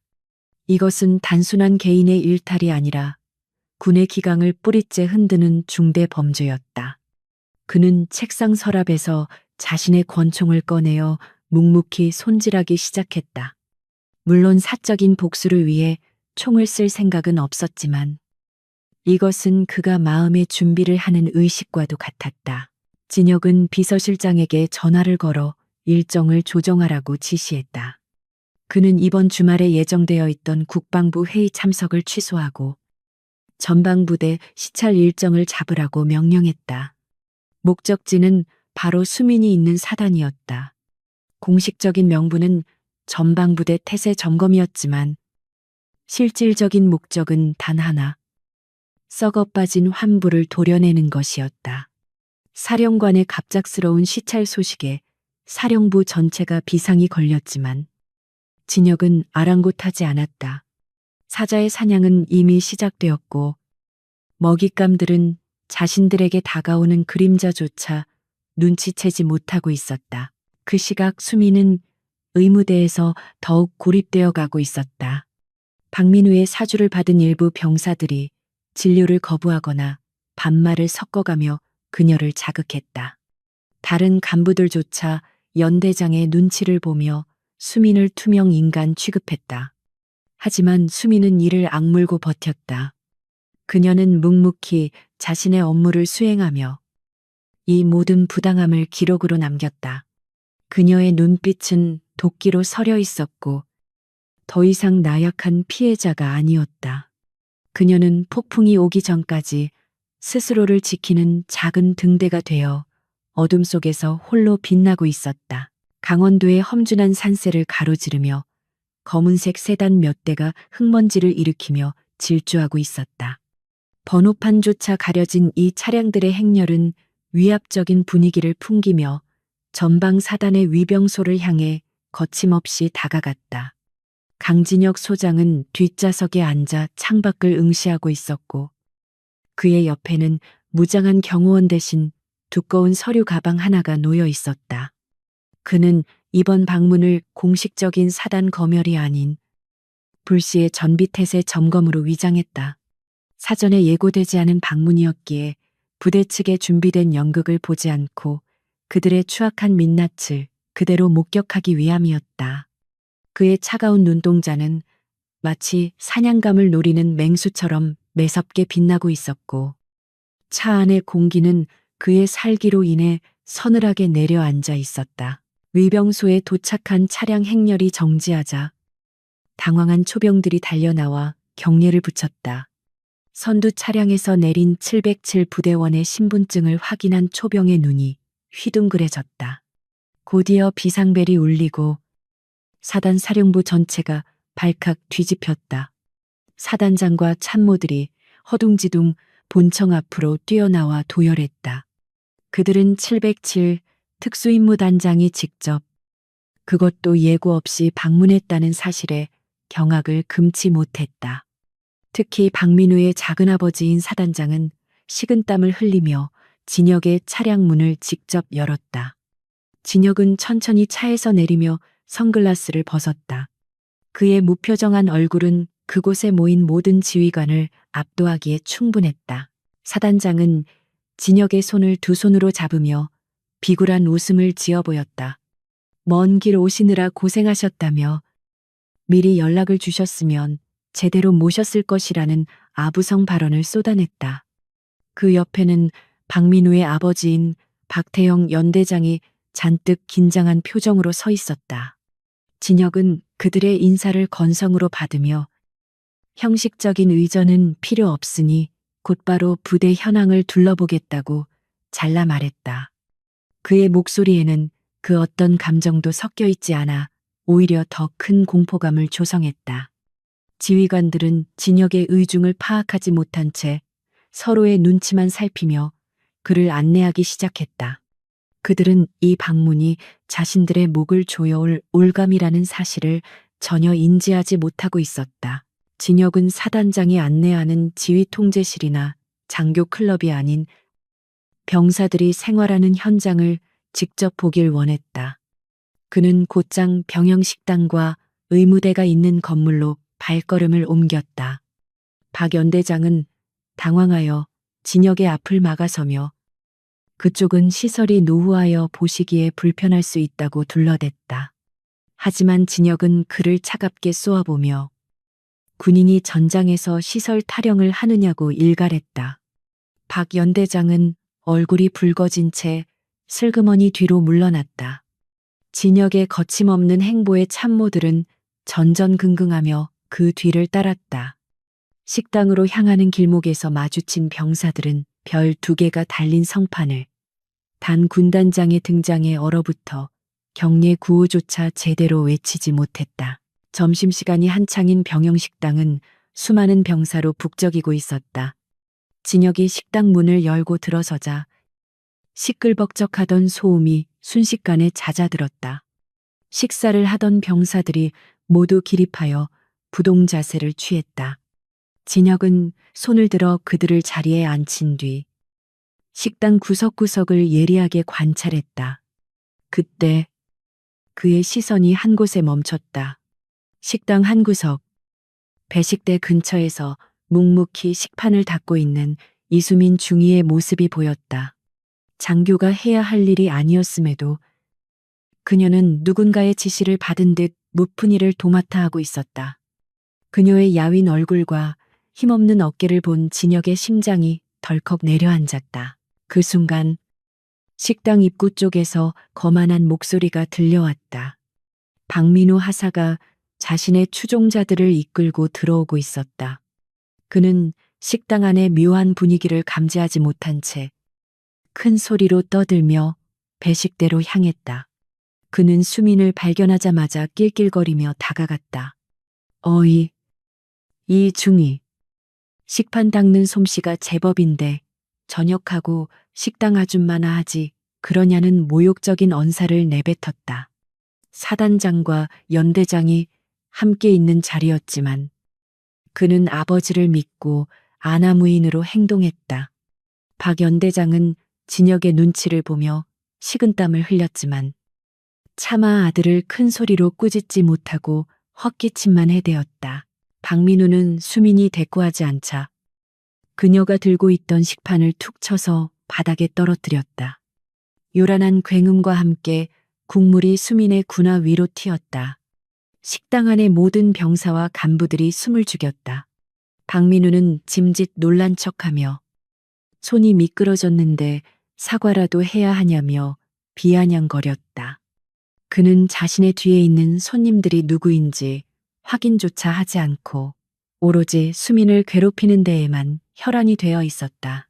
이것은 단순한 개인의 일탈이 아니라 군의 기강을 뿌리째 흔드는 중대 범죄였다. 그는 책상 서랍에서 자신의 권총을 꺼내어 묵묵히 손질하기 시작했다. 물론 사적인 복수를 위해 총을 쓸 생각은 없었지만 이것은 그가 마음의 준비를 하는 의식과도 같았다. 진혁은 비서실장에게 전화를 걸어 일정을 조정하라고 지시했다. 그는 이번 주말에 예정되어 있던 국방부 회의 참석을 취소하고 전방부대 시찰 일정을 잡으라고 명령했다. 목적지는 바로 수민이 있는 사단이었다. 공식적인 명분은 전방부대 태세 점검이었지만 실질적인 목적은 단 하나, 썩어 빠진 환부를 도려내는 것이었다. 사령관의 갑작스러운 시찰 소식에 사령부 전체가 비상이 걸렸지만 진혁은 아랑곳하지 않았다. 사자의 사냥은 이미 시작되었고 먹잇감들은 자신들에게 다가오는 그림자조차 눈치채지 못하고 있었다. 그 시각 수민은 의무대에서 더욱 고립되어 가고 있었다. 박민우의 사주를 받은 일부 병사들이 진료를 거부하거나 반말을 섞어가며 그녀를 자극했다. 다른 간부들조차 연대장의 눈치를 보며 수민을 투명 인간 취급했다. 하지만 수민은 이를 악물고 버텼다. 그녀는 묵묵히 자신의 업무를 수행하며 이 모든 부당함을 기록으로 남겼다. 그녀의 눈빛은 도끼로 서려 있었고 더 이상 나약한 피해자가 아니었다. 그녀는 폭풍이 오기 전까지 스스로를 지키는 작은 등대가 되어 어둠 속에서 홀로 빛나고 있었다. 강원도의 험준한 산세를 가로지르며 검은색 세단 몇 대가 흙먼지를 일으키며 질주하고 있었다. 번호판조차 가려진 이 차량들의 행렬은 위압적인 분위기를 풍기며 전방 사단의 위병소를 향해 거침없이 다가갔다. 강진혁 소장은 뒷좌석에 앉아 창밖을 응시하고 있었고 그의 옆에는 무장한 경호원 대신 두꺼운 서류 가방 하나가 놓여 있었다. 그는 이번 방문을 공식적인 사단 검열이 아닌 불시의 전비태세 점검으로 위장했다. 사전에 예고되지 않은 방문이었기에 부대 측에 준비된 연극을 보지 않고 그들의 추악한 민낯을 그대로 목격하기 위함이었다. 그의 차가운 눈동자는 마치 사냥감을 노리는 맹수처럼 매섭게 빛나고 있었고 차 안의 공기는 그의 살기로 인해 서늘하게 내려앉아 있었다. 위병소에 도착한 차량 행렬이 정지하자 당황한 초병들이 달려나와 경례를 붙였다. 선두 차량에서 내린 707 부대원의 신분증을 확인한 초병의 눈이 휘둥그레졌다. 곧이어 비상벨이 울리고 사단 사령부 전체가 발칵 뒤집혔다. 사단장과 참모들이 허둥지둥 본청 앞으로 뛰어나와 도열했다. 그들은 707 특수임무단장이 직접 그것도 예고 없이 방문했다는 사실에 경악을 금치 못했다. 특히 박민우의 작은아버지인 사단장은 식은땀을 흘리며 진혁의 차량 문을 직접 열었다. 진혁은 천천히 차에서 내리며 선글라스를 벗었다. 그의 무표정한 얼굴은 그곳에 모인 모든 지휘관을 압도하기에 충분했다. 사단장은 진혁의 손을 두 손으로 잡으며 비굴한 웃음을 지어 보였다. 먼 길 오시느라 고생하셨다며 미리 연락을 주셨으면 제대로 모셨을 것이라는 아부성 발언을 쏟아냈다. 그 옆에는 박민우의 아버지인 박태영 연대장이 잔뜩 긴장한 표정으로 서 있었다. 진혁은 그들의 인사를 건성으로 받으며 형식적인 의전은 필요 없으니 곧바로 부대 현황을 둘러보겠다고 잘라 말했다. 그의 목소리에는 그 어떤 감정도 섞여 있지 않아 오히려 더 큰 공포감을 조성했다. 지휘관들은 진혁의 의중을 파악하지 못한 채 서로의 눈치만 살피며 그를 안내하기 시작했다. 그들은 이 방문이 자신들의 목을 조여올 올감이라는 사실을 전혀 인지하지 못하고 있었다. 진혁은 사단장이 안내하는 지휘통제실이나 장교 클럽이 아닌 병사들이 생활하는 현장을 직접 보길 원했다. 그는 곧장 병영식당과 의무대가 있는 건물로 발걸음을 옮겼다. 박 연대장은 당황하여 진혁의 앞을 막아서며 그쪽은 시설이 노후하여 보시기에 불편할 수 있다고 둘러댔다. 하지만 진혁은 그를 차갑게 쏘아보며 군인이 전장에서 시설 타령을 하느냐고 일갈했다. 박 연대장은 얼굴이 붉어진 채 슬그머니 뒤로 물러났다. 진혁의 거침없는 행보에 참모들은 전전긍긍하며 그 뒤를 따랐다. 식당으로 향하는 길목에서 마주친 병사들은 별 2개가 달린 성판을 단 군단장의 등장에 얼어붙어 경례 구호조차 제대로 외치지 못했다. 점심시간이 한창인 병영식당은 수많은 병사로 북적이고 있었다. 진혁이 식당 문을 열고 들어서자 시끌벅적하던 소음이 순식간에 잦아들었다. 식사를 하던 병사들이 모두 기립하여 부동 자세를 취했다. 진혁은 손을 들어 그들을 자리에 앉힌 뒤 식당 구석구석을 예리하게 관찰했다. 그때 그의 시선이 한 곳에 멈췄다. 식당 한 구석, 배식대 근처에서 묵묵히 식판을 닦고 있는 이수민 중위의 모습이 보였다. 장교가 해야 할 일이 아니었음에도 그녀는 누군가의 지시를 받은 듯 무푼이를 도맡아 하고 있었다. 그녀의 야윈 얼굴과 힘없는 어깨를 본 진혁의 심장이 덜컥 내려앉았다. 그 순간 식당 입구 쪽에서 거만한 목소리가 들려왔다. 박민우 하사가 자신의 추종자들을 이끌고 들어오고 있었다. 그는 식당 안의 묘한 분위기를 감지하지 못한 채 큰 소리로 떠들며 배식대로 향했다. 그는 수민을 발견하자마자 낄낄거리며 다가갔다. 어이, 이 중이. 식판 닦는 솜씨가 제법인데 저녁하고 식당 아줌마나 하지 그러냐는 모욕적인 언사를 내뱉었다. 사단장과 연대장이 함께 있는 자리였지만 그는 아버지를 믿고 아나무인으로 행동했다. 박 연대장은 진혁의 눈치를 보며 식은땀을 흘렸지만 차마 아들을 큰 소리로 꾸짖지 못하고 헛기침만 해대었다. 박민우는 수민이 대꾸하지 않자 그녀가 들고 있던 식판을 툭 쳐서 바닥에 떨어뜨렸다. 요란한 굉음과 함께 국물이 수민의 군화 위로 튀었다. 식당 안의 모든 병사와 간부들이 숨을 죽였다. 박민우는 짐짓 놀란 척하며 손이 미끄러졌는데 사과라도 해야 하냐며 비아냥거렸다. 그는 자신의 뒤에 있는 손님들이 누구인지 확인조차 하지 않고 오로지 수민을 괴롭히는 데에만 혈안이 되어 있었다.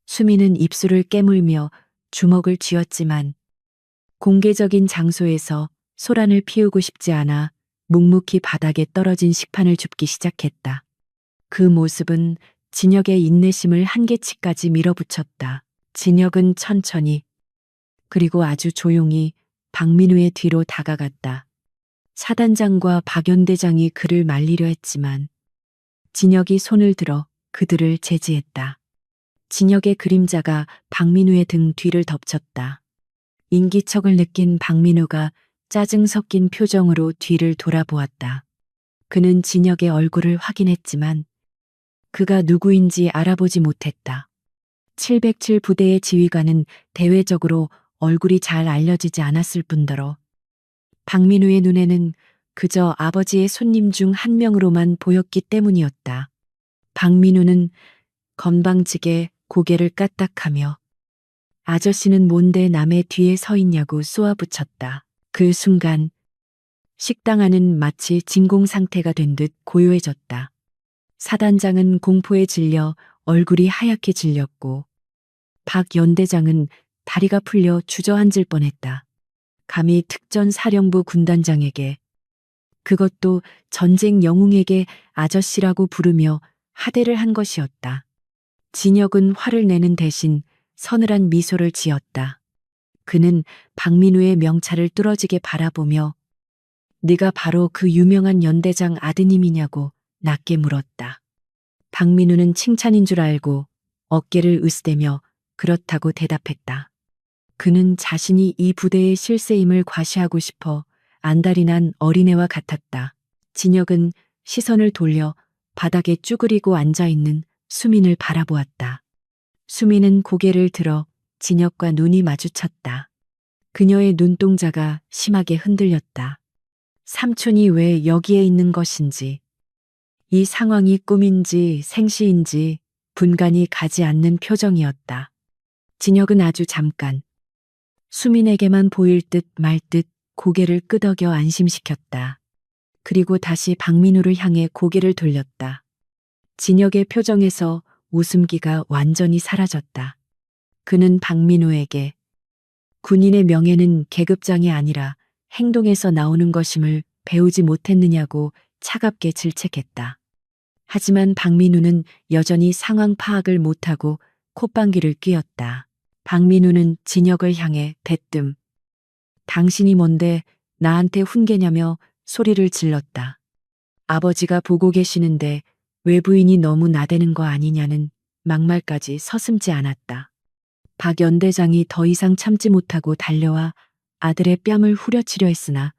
수민은 입술을 깨물며 주먹을 쥐었지만 공개적인 장소에서 소란을 피우고 싶지 않아 묵묵히 바닥에 떨어진 식판을 줍기 시작했다. 그 모습은 진혁의 인내심을 한계치까지 밀어붙였다. 진혁은 천천히 그리고 아주 조용히 박민우의 뒤로 다가갔다. 사단장과 박연대장이 그를 말리려 했지만 진혁이 손을 들어 그들을 제지했다. 진혁의 그림자가 박민우의 등 뒤를 덮쳤다. 인기척을 느낀 박민우가 짜증 섞인 표정으로 뒤를 돌아보았다. 그는 진혁의 얼굴을 확인했지만 그가 누구인지 알아보지 못했다. 707 부대의 지휘관은 대외적으로 얼굴이 잘 알려지지 않았을 뿐더러 박민우의 눈에는 그저 아버지의 손님 중 한 명으로만 보였기 때문이었다. 박민우는 건방지게 고개를 까딱하며 아저씨는 뭔데 남의 뒤에 서 있냐고 쏘아붙였다. 그 순간 식당 안은 마치 진공 상태가 된 듯 고요해졌다. 사단장은 공포에 질려 얼굴이 하얗게 질렸고 박 연대장은 다리가 풀려 주저앉을 뻔했다. 감히 특전사령부 군단장에게 그것도 전쟁 영웅에게 아저씨라고 부르며 하대를 한 것이었다. 진혁은 화를 내는 대신 서늘한 미소를 지었다. 그는 박민우의 명찰을 뚫어지게 바라보며 네가 바로 그 유명한 연대장 아드님이냐고 낮게 물었다. 박민우는 칭찬인 줄 알고 어깨를 으스대며 그렇다고 대답했다. 그는 자신이 이 부대의 실세임을 과시하고 싶어 안달이 난 어린애와 같았다. 진혁은 시선을 돌려 바닥에 쭈그리고 앉아있는 수민을 바라보았다. 수민은 고개를 들어 진혁과 눈이 마주쳤다. 그녀의 눈동자가 심하게 흔들렸다. 삼촌이 왜 여기에 있는 것인지, 이 상황이 꿈인지 생시인지 분간이 가지 않는 표정이었다. 진혁은 아주 잠깐 수민에게만 보일 듯 말 듯 고개를 끄덕여 안심시켰다. 그리고 다시 박민우를 향해 고개를 돌렸다. 진혁의 표정에서 웃음기가 완전히 사라졌다. 그는 박민우에게 군인의 명예는 계급장이 아니라 행동에서 나오는 것임을 배우지 못했느냐고 차갑게 질책했다. 하지만 박민우는 여전히 상황 파악을 못하고 콧방귀를 뀌었다. 박민우는 진혁을 향해 대뜸 당신이 뭔데 나한테 훈계냐며 소리를 질렀다. 아버지가 보고 계시는데 외부인이 너무 나대는 거 아니냐는 막말까지 서슴지 않았다. 박 연대장이 더 이상 참지 못하고 달려와 아들의 뺨을 후려치려 했으나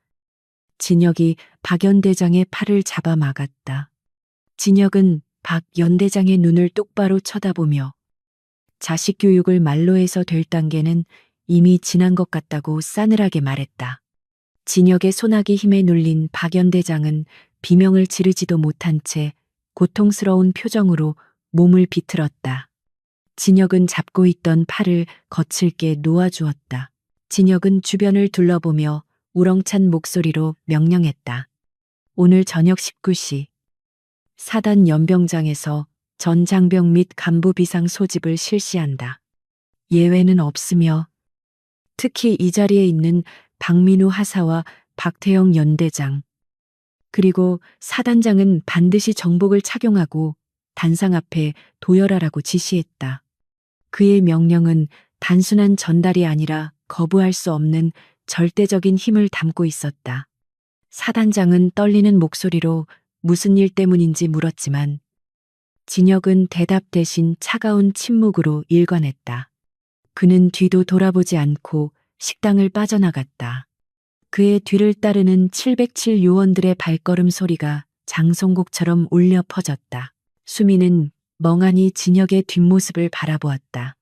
진혁이 박 연대장의 팔을 잡아 막았다. 진혁은 박 연대장의 눈을 똑바로 쳐다보며 자식 교육을 말로 해서 될 단계는 이미 지난 것 같다고 싸늘하게 말했다. 진혁의 소나기 힘에 눌린 박 연대장은 비명을 지르지도 못한 채 고통스러운 표정으로 몸을 비틀었다. 진혁은 잡고 있던 팔을 거칠게 놓아주었다. 진혁은 주변을 둘러보며 우렁찬 목소리로 명령했다. 오늘 저녁 19시 사단 연병장에서 전 장병 및 간부 비상 소집을 실시한다. 예외는 없으며 특히 이 자리에 있는 박민우 하사와 박태영 연대장 그리고 사단장은 반드시 정복을 착용하고 단상 앞에 도열하라고 지시했다. 그의 명령은 단순한 전달이 아니라 거부할 수 없는 절대적인 힘을 담고 있었다. 사단장은 떨리는 목소리로 무슨 일 때문인지 물었지만 진혁은 대답 대신 차가운 침묵으로 일관했다. 그는 뒤도 돌아보지 않고 식당을 빠져나갔다. 그의 뒤를 따르는 707 요원들의 발걸음 소리가 장송곡처럼 울려 퍼졌다. 수미는 멍하니 진혁의 뒷모습을 바라보았다.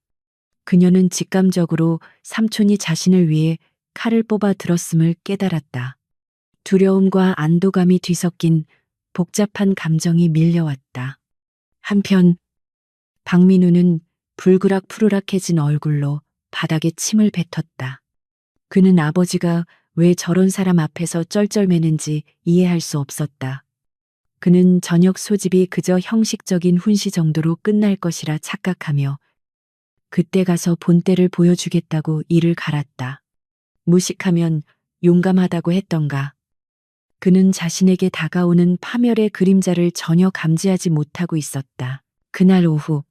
그녀는 직감적으로 삼촌이 자신을 위해 칼을 뽑아 들었음을 깨달았다. 두려움과 안도감이 뒤섞인 복잡한 감정이 밀려왔다. 한편 박민우는 불그락푸르락해진 얼굴로 바닥에 침을 뱉었다. 그는 아버지가 왜 저런 사람 앞에서 쩔쩔매는지 이해할 수 없었다. 그는 저녁 소집이 그저 형식적인 훈시 정도로 끝날 것이라 착각하며 그때 가서 본때를 보여주겠다고 이를 갈았다. 무식하면 용감하다고 했던가. 그는 자신에게 다가오는 파멸의 그림자를 전혀 감지하지 못하고 있었다. 그날 오후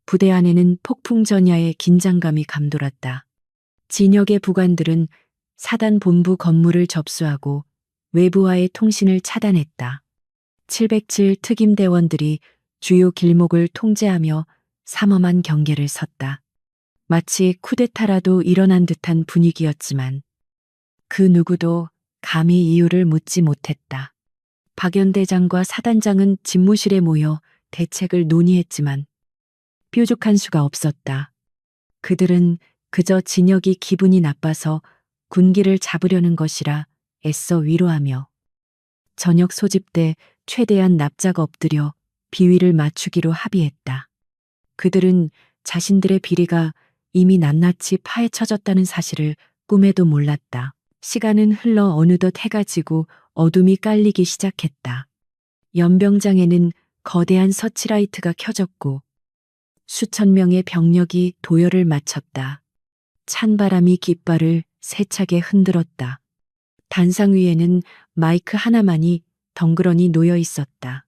부대 안에는 폭풍전야의 긴장감이 감돌았다. 진혁의 부관들은 사단 본부 건물을 접수하고 외부와의 통신을 차단했다. 707 특임대원들이 주요 길목을 통제하며 삼엄한 경계를 섰다. 마치 쿠데타라도 일어난 듯한 분위기였지만 그 누구도 감히 이유를 묻지 못했다. 박연대장과 사단장은 집무실에 모여 대책을 논의했지만 뾰족한 수가 없었다. 그들은 그저 진혁이 기분이 나빠서 군기를 잡으려는 것이라 애써 위로하며 저녁 소집 때 최대한 납작 엎드려 비위를 맞추기로 합의했다. 그들은 자신들의 비리가 이미 낱낱이 파헤쳐졌다는 사실을 꿈에도 몰랐다. 시간은 흘러 어느덧 해가 지고 어둠이 깔리기 시작했다. 연병장에는 거대한 서치라이트가 켜졌고 수천 명의 병력이 도열을 마쳤다. 찬바람이 깃발을 세차게 흔들었다. 단상 위에는 마이크 하나만이 덩그러니 놓여 있었다.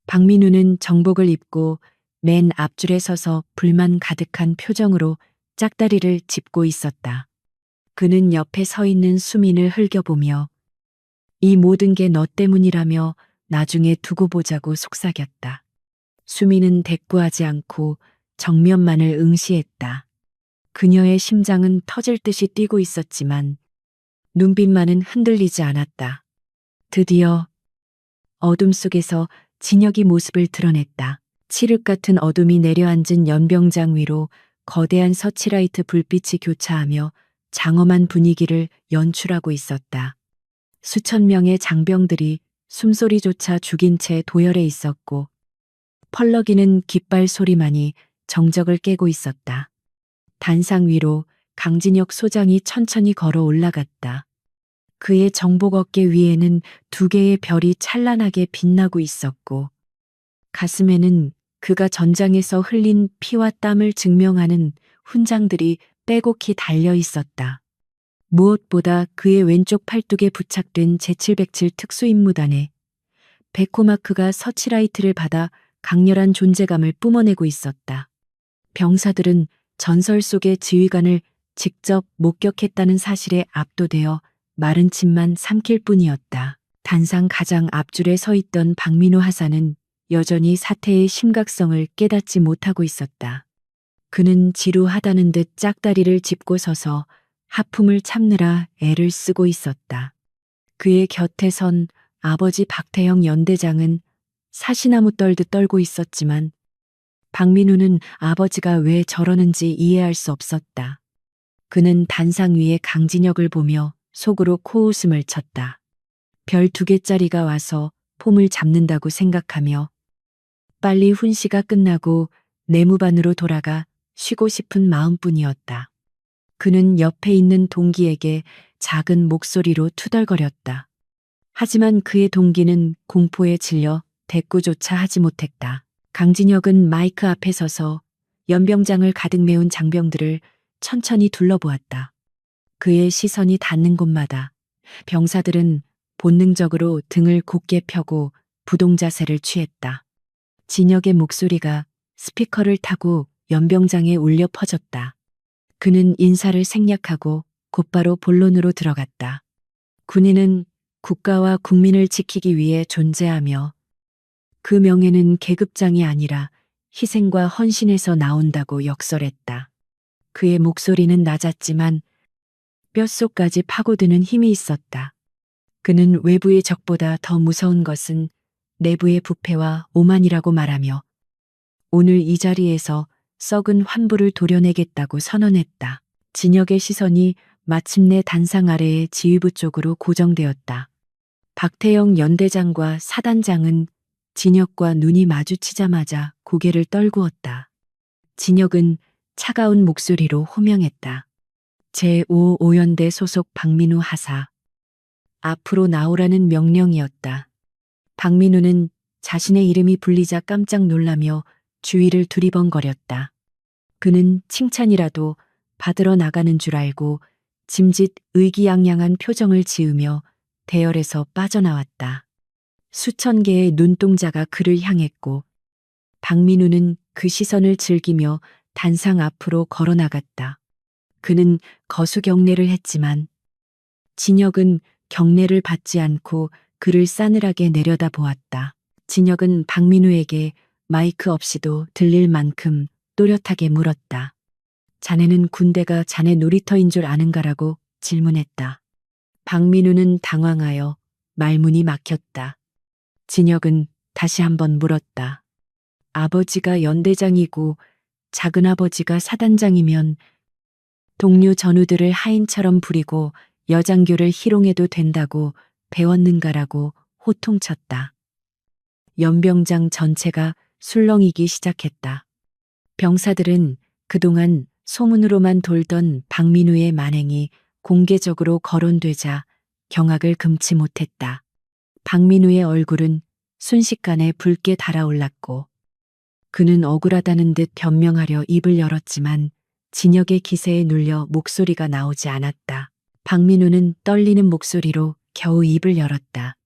박민우는 정복을 입고 맨 앞줄에 서서 불만 가득한 표정으로 짝다리를 짚고 있었다. 그는 옆에 서 있는 수민을 흘겨보며 이 모든 게 너 때문이라며 나중에 두고 보자고 속삭였다. 수민은 대꾸하지 않고 정면만을 응시했다. 그녀의 심장은 터질 듯이 뛰고 있었지만 눈빛만은 흔들리지 않았다. 드디어 어둠 속에서 진혁이 모습을 드러냈다. 칠흑 같은 어둠이 내려앉은 연병장 위로 거대한 서치라이트 불빛이 교차하며 장엄한 분위기를 연출하고 있었다. 수천 명의 장병들이 숨소리조차 죽인 채 도열해 있었고 펄럭이는 깃발 소리만이 정적을 깨고 있었다. 단상 위로 강진혁 소장이 천천히 걸어 올라갔다. 그의 정복 어깨 위에는 두 개의 별이 찬란하게 빛나고 있었고 가슴에는 그가 전장에서 흘린 피와 땀을 증명하는 훈장들이 빼곡히 달려 있었다. 무엇보다 그의 왼쪽 팔뚝에 부착된 제707 특수임무단에 베코마크가 서치라이트를 받아 강렬한 존재감을 뿜어내고 있었다. 병사들은 전설 속의 지휘관을 직접 목격했다는 사실에 압도되어 마른 침만 삼킬 뿐이었다. 단상 가장 앞줄에 서 있던 박민우 하사는 여전히 사태의 심각성을 깨닫지 못하고 있었다. 그는 지루하다는 듯 짝다리를 짚고 서서 하품을 참느라 애를 쓰고 있었다. 그의 곁에 선 아버지 박태영 연대장은 사시나무 떨듯 떨고 있었지만 박민우는 아버지가 왜 저러는지 이해할 수 없었다. 그는 단상 위에 강진혁을 보며 속으로 코웃음을 쳤다. 별 2개짜리가 와서 폼을 잡는다고 생각하며 빨리 훈시가 끝나고 내무반으로 돌아가 쉬고 싶은 마음뿐이었다. 그는 옆에 있는 동기에게 작은 목소리로 투덜거렸다. 하지만 그의 동기는 공포에 질려 대꾸조차 하지 못했다. 강진혁은 마이크 앞에 서서 연병장을 가득 메운 장병들을 천천히 둘러보았다. 그의 시선이 닿는 곳마다 병사들은 본능적으로 등을 곧게 펴고 부동자세를 취했다. 진혁의 목소리가 스피커를 타고 연병장에 울려 퍼졌다. 그는 인사를 생략하고 곧바로 본론으로 들어갔다. 군인은 국가와 국민을 지키기 위해 존재하며 그 명예는 계급장이 아니라 희생과 헌신에서 나온다고 역설했다. 그의 목소리는 낮았지만 뼛속까지 파고드는 힘이 있었다. 그는 외부의 적보다 더 무서운 것은 내부의 부패와 오만이라고 말하며 오늘 이 자리에서 썩은 환부를 도려내겠다고 선언했다. 진혁의 시선이 마침내 단상 아래의 지휘부 쪽으로 고정되었다. 박태영 연대장과 사단장은 진혁과 눈이 마주치자마자 고개를 떨구었다. 진혁은 차가운 목소리로 호명했다. 제5오연대 소속 박민우 하사. 앞으로 나오라는 명령이었다. 박민우는 자신의 이름이 불리자 깜짝 놀라며 주위를 두리번거렸다. 그는 칭찬이라도 받으러 나가는 줄 알고 짐짓 의기양양한 표정을 지으며 대열에서 빠져나왔다. 수천 개의 눈동자가 그를 향했고 박민우는 그 시선을 즐기며 단상 앞으로 걸어나갔다. 그는 거수 경례를 했지만 진혁은 경례를 받지 않고 그를 싸늘하게 내려다보았다. 진혁은 박민우에게 마이크 없이도 들릴 만큼 또렷하게 물었다. 자네는 군대가 자네 놀이터인 줄 아는가라고 질문했다. 박민우는 당황하여 말문이 막혔다. 진혁은 다시 한번 물었다. 아버지가 연대장이고 작은아버지가 사단장이면 동료 전우들을 하인처럼 부리고 여장교를 희롱해도 된다고 배웠는가라고 호통쳤다. 연병장 전체가 술렁이기 시작했다. 병사들은 그동안 소문으로만 돌던 박민우의 만행이 공개적으로 거론되자 경악을 금치 못했다. 박민우의 얼굴은 순식간에 붉게 달아올랐고 그는 억울하다는 듯 변명하려 입을 열었지만 진혁의 기세에 눌려 목소리가 나오지 않았다. 박민우는 떨리는 목소리로 겨우 입을 열었다.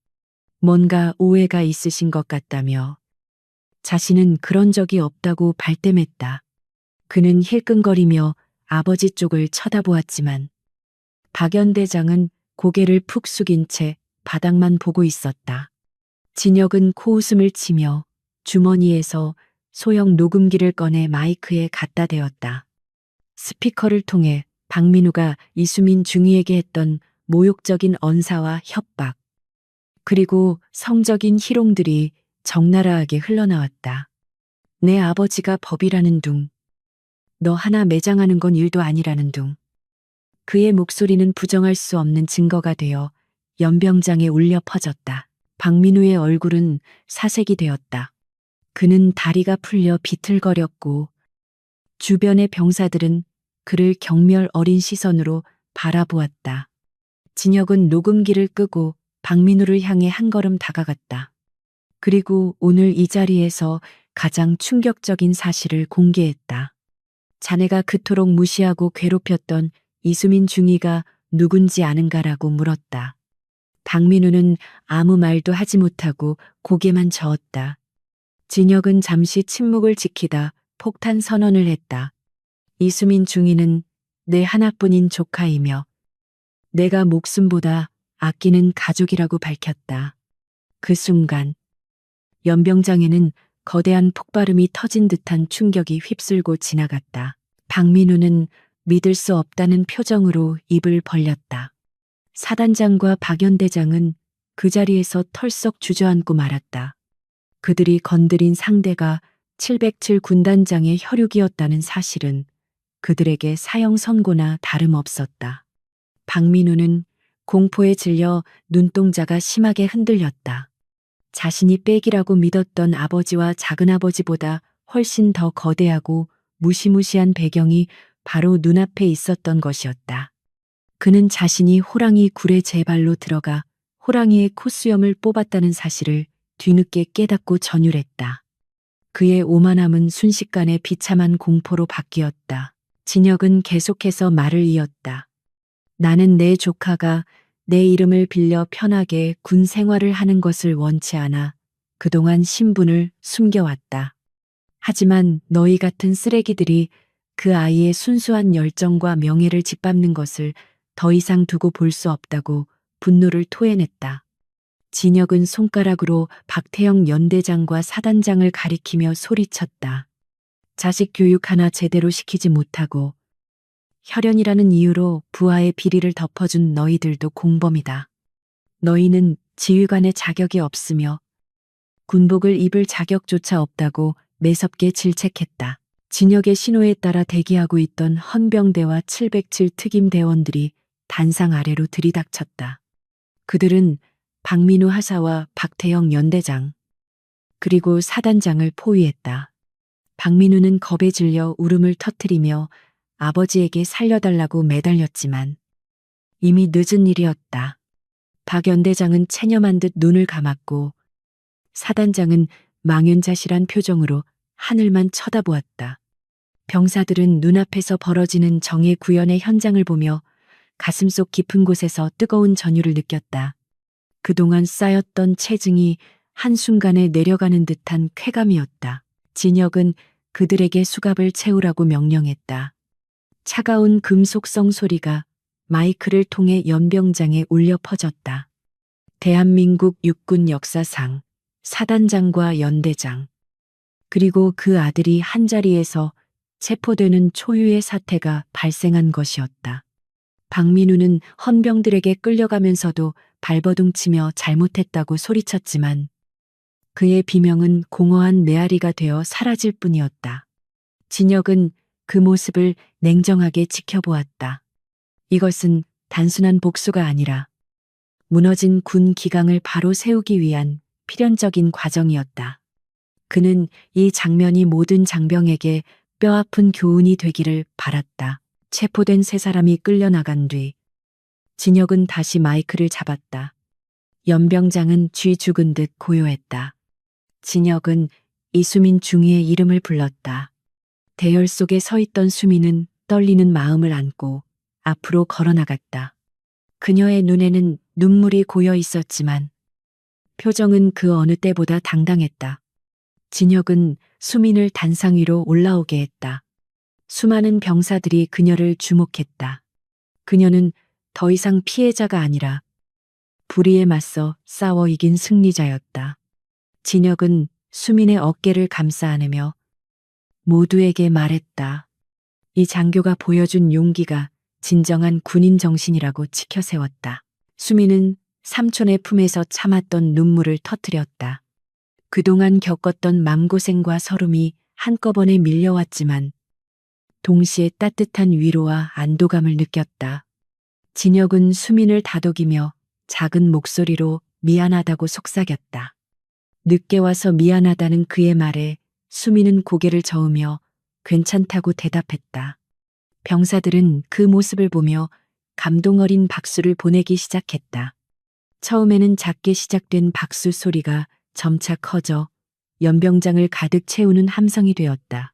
뭔가 오해가 있으신 것 같다며 자신은 그런 적이 없다고 발뺌했다. 그는 힐끔거리며 아버지 쪽을 쳐다보았지만 박연대장은 고개를 푹 숙인 채 바닥만 보고 있었다. 진혁은 코웃음을 치며 주머니에서 소형 녹음기를 꺼내 마이크에 갖다 대었다. 스피커를 통해 박민우가 이수민 중위에게 했던 모욕적인 언사와 협박, 그리고 성적인 희롱들이 적나라하게 흘러나왔다. 내 아버지가 법이라는 둥, 너 하나 매장하는 건 일도 아니라는 둥. 그의 목소리는 부정할 수 없는 증거가 되어 연병장에 울려 퍼졌다. 박민우의 얼굴은 사색이 되었다. 그는 다리가 풀려 비틀거렸고 주변의 병사들은 그를 경멸 어린 시선으로 바라보았다. 진혁은 녹음기를 끄고 박민우를 향해 한 걸음 다가갔다. 그리고 오늘 이 자리에서 가장 충격적인 사실을 공개했다. 자네가 그토록 무시하고 괴롭혔던 이수민 중위가 누군지 아는가라고 물었다. 박민우는 아무 말도 하지 못하고 고개만 저었다. 진혁은 잠시 침묵을 지키다 폭탄 선언을 했다. 이수민 중위는 내 하나뿐인 조카이며 내가 목숨보다 아끼는 가족이라고 밝혔다. 그 순간 연병장에는 거대한 폭발음이 터진 듯한 충격이 휩쓸고 지나갔다. 박민우는 믿을 수 없다는 표정으로 입을 벌렸다. 사단장과 박연대장은 그 자리에서 털썩 주저앉고 말았다. 그들이 건드린 상대가 707 군단장의 혈육이었다는 사실은 그들에게 사형 선고나 다름없었다. 박민우는 공포에 질려 눈동자가 심하게 흔들렸다. 자신이 빽이라고 믿었던 아버지와 작은아버지보다 훨씬 더 거대하고 무시무시한 배경이 바로 눈앞에 있었던 것이었다. 그는 자신이 호랑이 굴에 제 발로 들어가 호랑이의 콧수염을 뽑았다는 사실을 뒤늦게 깨닫고 전율했다. 그의 오만함은 순식간에 비참한 공포로 바뀌었다. 진혁은 계속해서 말을 이었다. 나는 내 조카가 내 이름을 빌려 편하게 군 생활을 하는 것을 원치 않아 그동안 신분을 숨겨왔다. 하지만 너희 같은 쓰레기들이 그 아이의 순수한 열정과 명예를 짓밟는 것을 더 이상 두고 볼 수 없다고 분노를 토해냈다. 진혁은 손가락으로 박태영 연대장과 사단장을 가리키며 소리쳤다. 자식 교육 하나 제대로 시키지 못하고 혈연이라는 이유로 부하의 비리를 덮어준 너희들도 공범이다. 너희는 지휘관의 자격이 없으며 군복을 입을 자격조차 없다고 매섭게 질책했다. 진혁의 신호에 따라 대기하고 있던 헌병대와 707 특임대원들이 단상 아래로 들이닥쳤다. 그들은 박민우 하사와 박태영 연대장, 그리고 사단장을 포위했다. 박민우는 겁에 질려 울음을 터뜨리며 아버지에게 살려달라고 매달렸지만 이미 늦은 일이었다. 박 연대장은 체념한 듯 눈을 감았고 사단장은 망연자실한 표정으로 하늘만 쳐다보았다. 병사들은 눈앞에서 벌어지는 정예 구현의 현장을 보며 가슴속 깊은 곳에서 뜨거운 전율을 느꼈다. 그동안 쌓였던 체증이 한순간에 내려가는 듯한 쾌감이었다. 진혁은 그들에게 수갑을 채우라고 명령했다. 차가운 금속성 소리가 마이크를 통해 연병장에 울려 퍼졌다. 대한민국 육군 역사상 사단장과 연대장, 그리고 그 아들이 한자리에서 체포되는 초유의 사태가 발생한 것이었다. 박민우는 헌병들에게 끌려가면서도 발버둥치며 잘못했다고 소리쳤지만 그의 비명은 공허한 메아리가 되어 사라질 뿐이었다. 진혁은 그 모습을 냉정하게 지켜보았다. 이것은 단순한 복수가 아니라 무너진 군 기강을 바로 세우기 위한 필연적인 과정이었다. 그는 이 장면이 모든 장병에게 뼈아픈 교훈이 되기를 바랐다. 체포된 세 사람이 끌려나간 뒤 진혁은 다시 마이크를 잡았다. 연병장은 쥐 죽은 듯 고요했다. 진혁은 이수민 중위의 이름을 불렀다. 대열 속에 서 있던 수민은 떨리는 마음을 안고 앞으로 걸어나갔다. 그녀의 눈에는 눈물이 고여 있었지만 표정은 그 어느 때보다 당당했다. 진혁은 수민을 단상 위로 올라오게 했다. 수많은 병사들이 그녀를 주목했다. 그녀는 더 이상 피해자가 아니라 불의에 맞서 싸워 이긴 승리자였다. 진혁은 수민의 어깨를 감싸 안으며 모두에게 말했다. 이 장교가 보여준 용기가 진정한 군인 정신이라고 치켜세웠다. 수민은 삼촌의 품에서 참았던 눈물을 터뜨렸다. 그동안 겪었던 맘고생과 서름이 한꺼번에 밀려왔지만 동시에 따뜻한 위로와 안도감을 느꼈다. 진혁은 수민을 다독이며 작은 목소리로 미안하다고 속삭였다. 늦게 와서 미안하다는 그의 말에 수민은 고개를 저으며 괜찮다고 대답했다. 병사들은 그 모습을 보며 감동 어린 박수를 보내기 시작했다. 처음에는 작게 시작된 박수 소리가 점차 커져 연병장을 가득 채우는 함성이 되었다.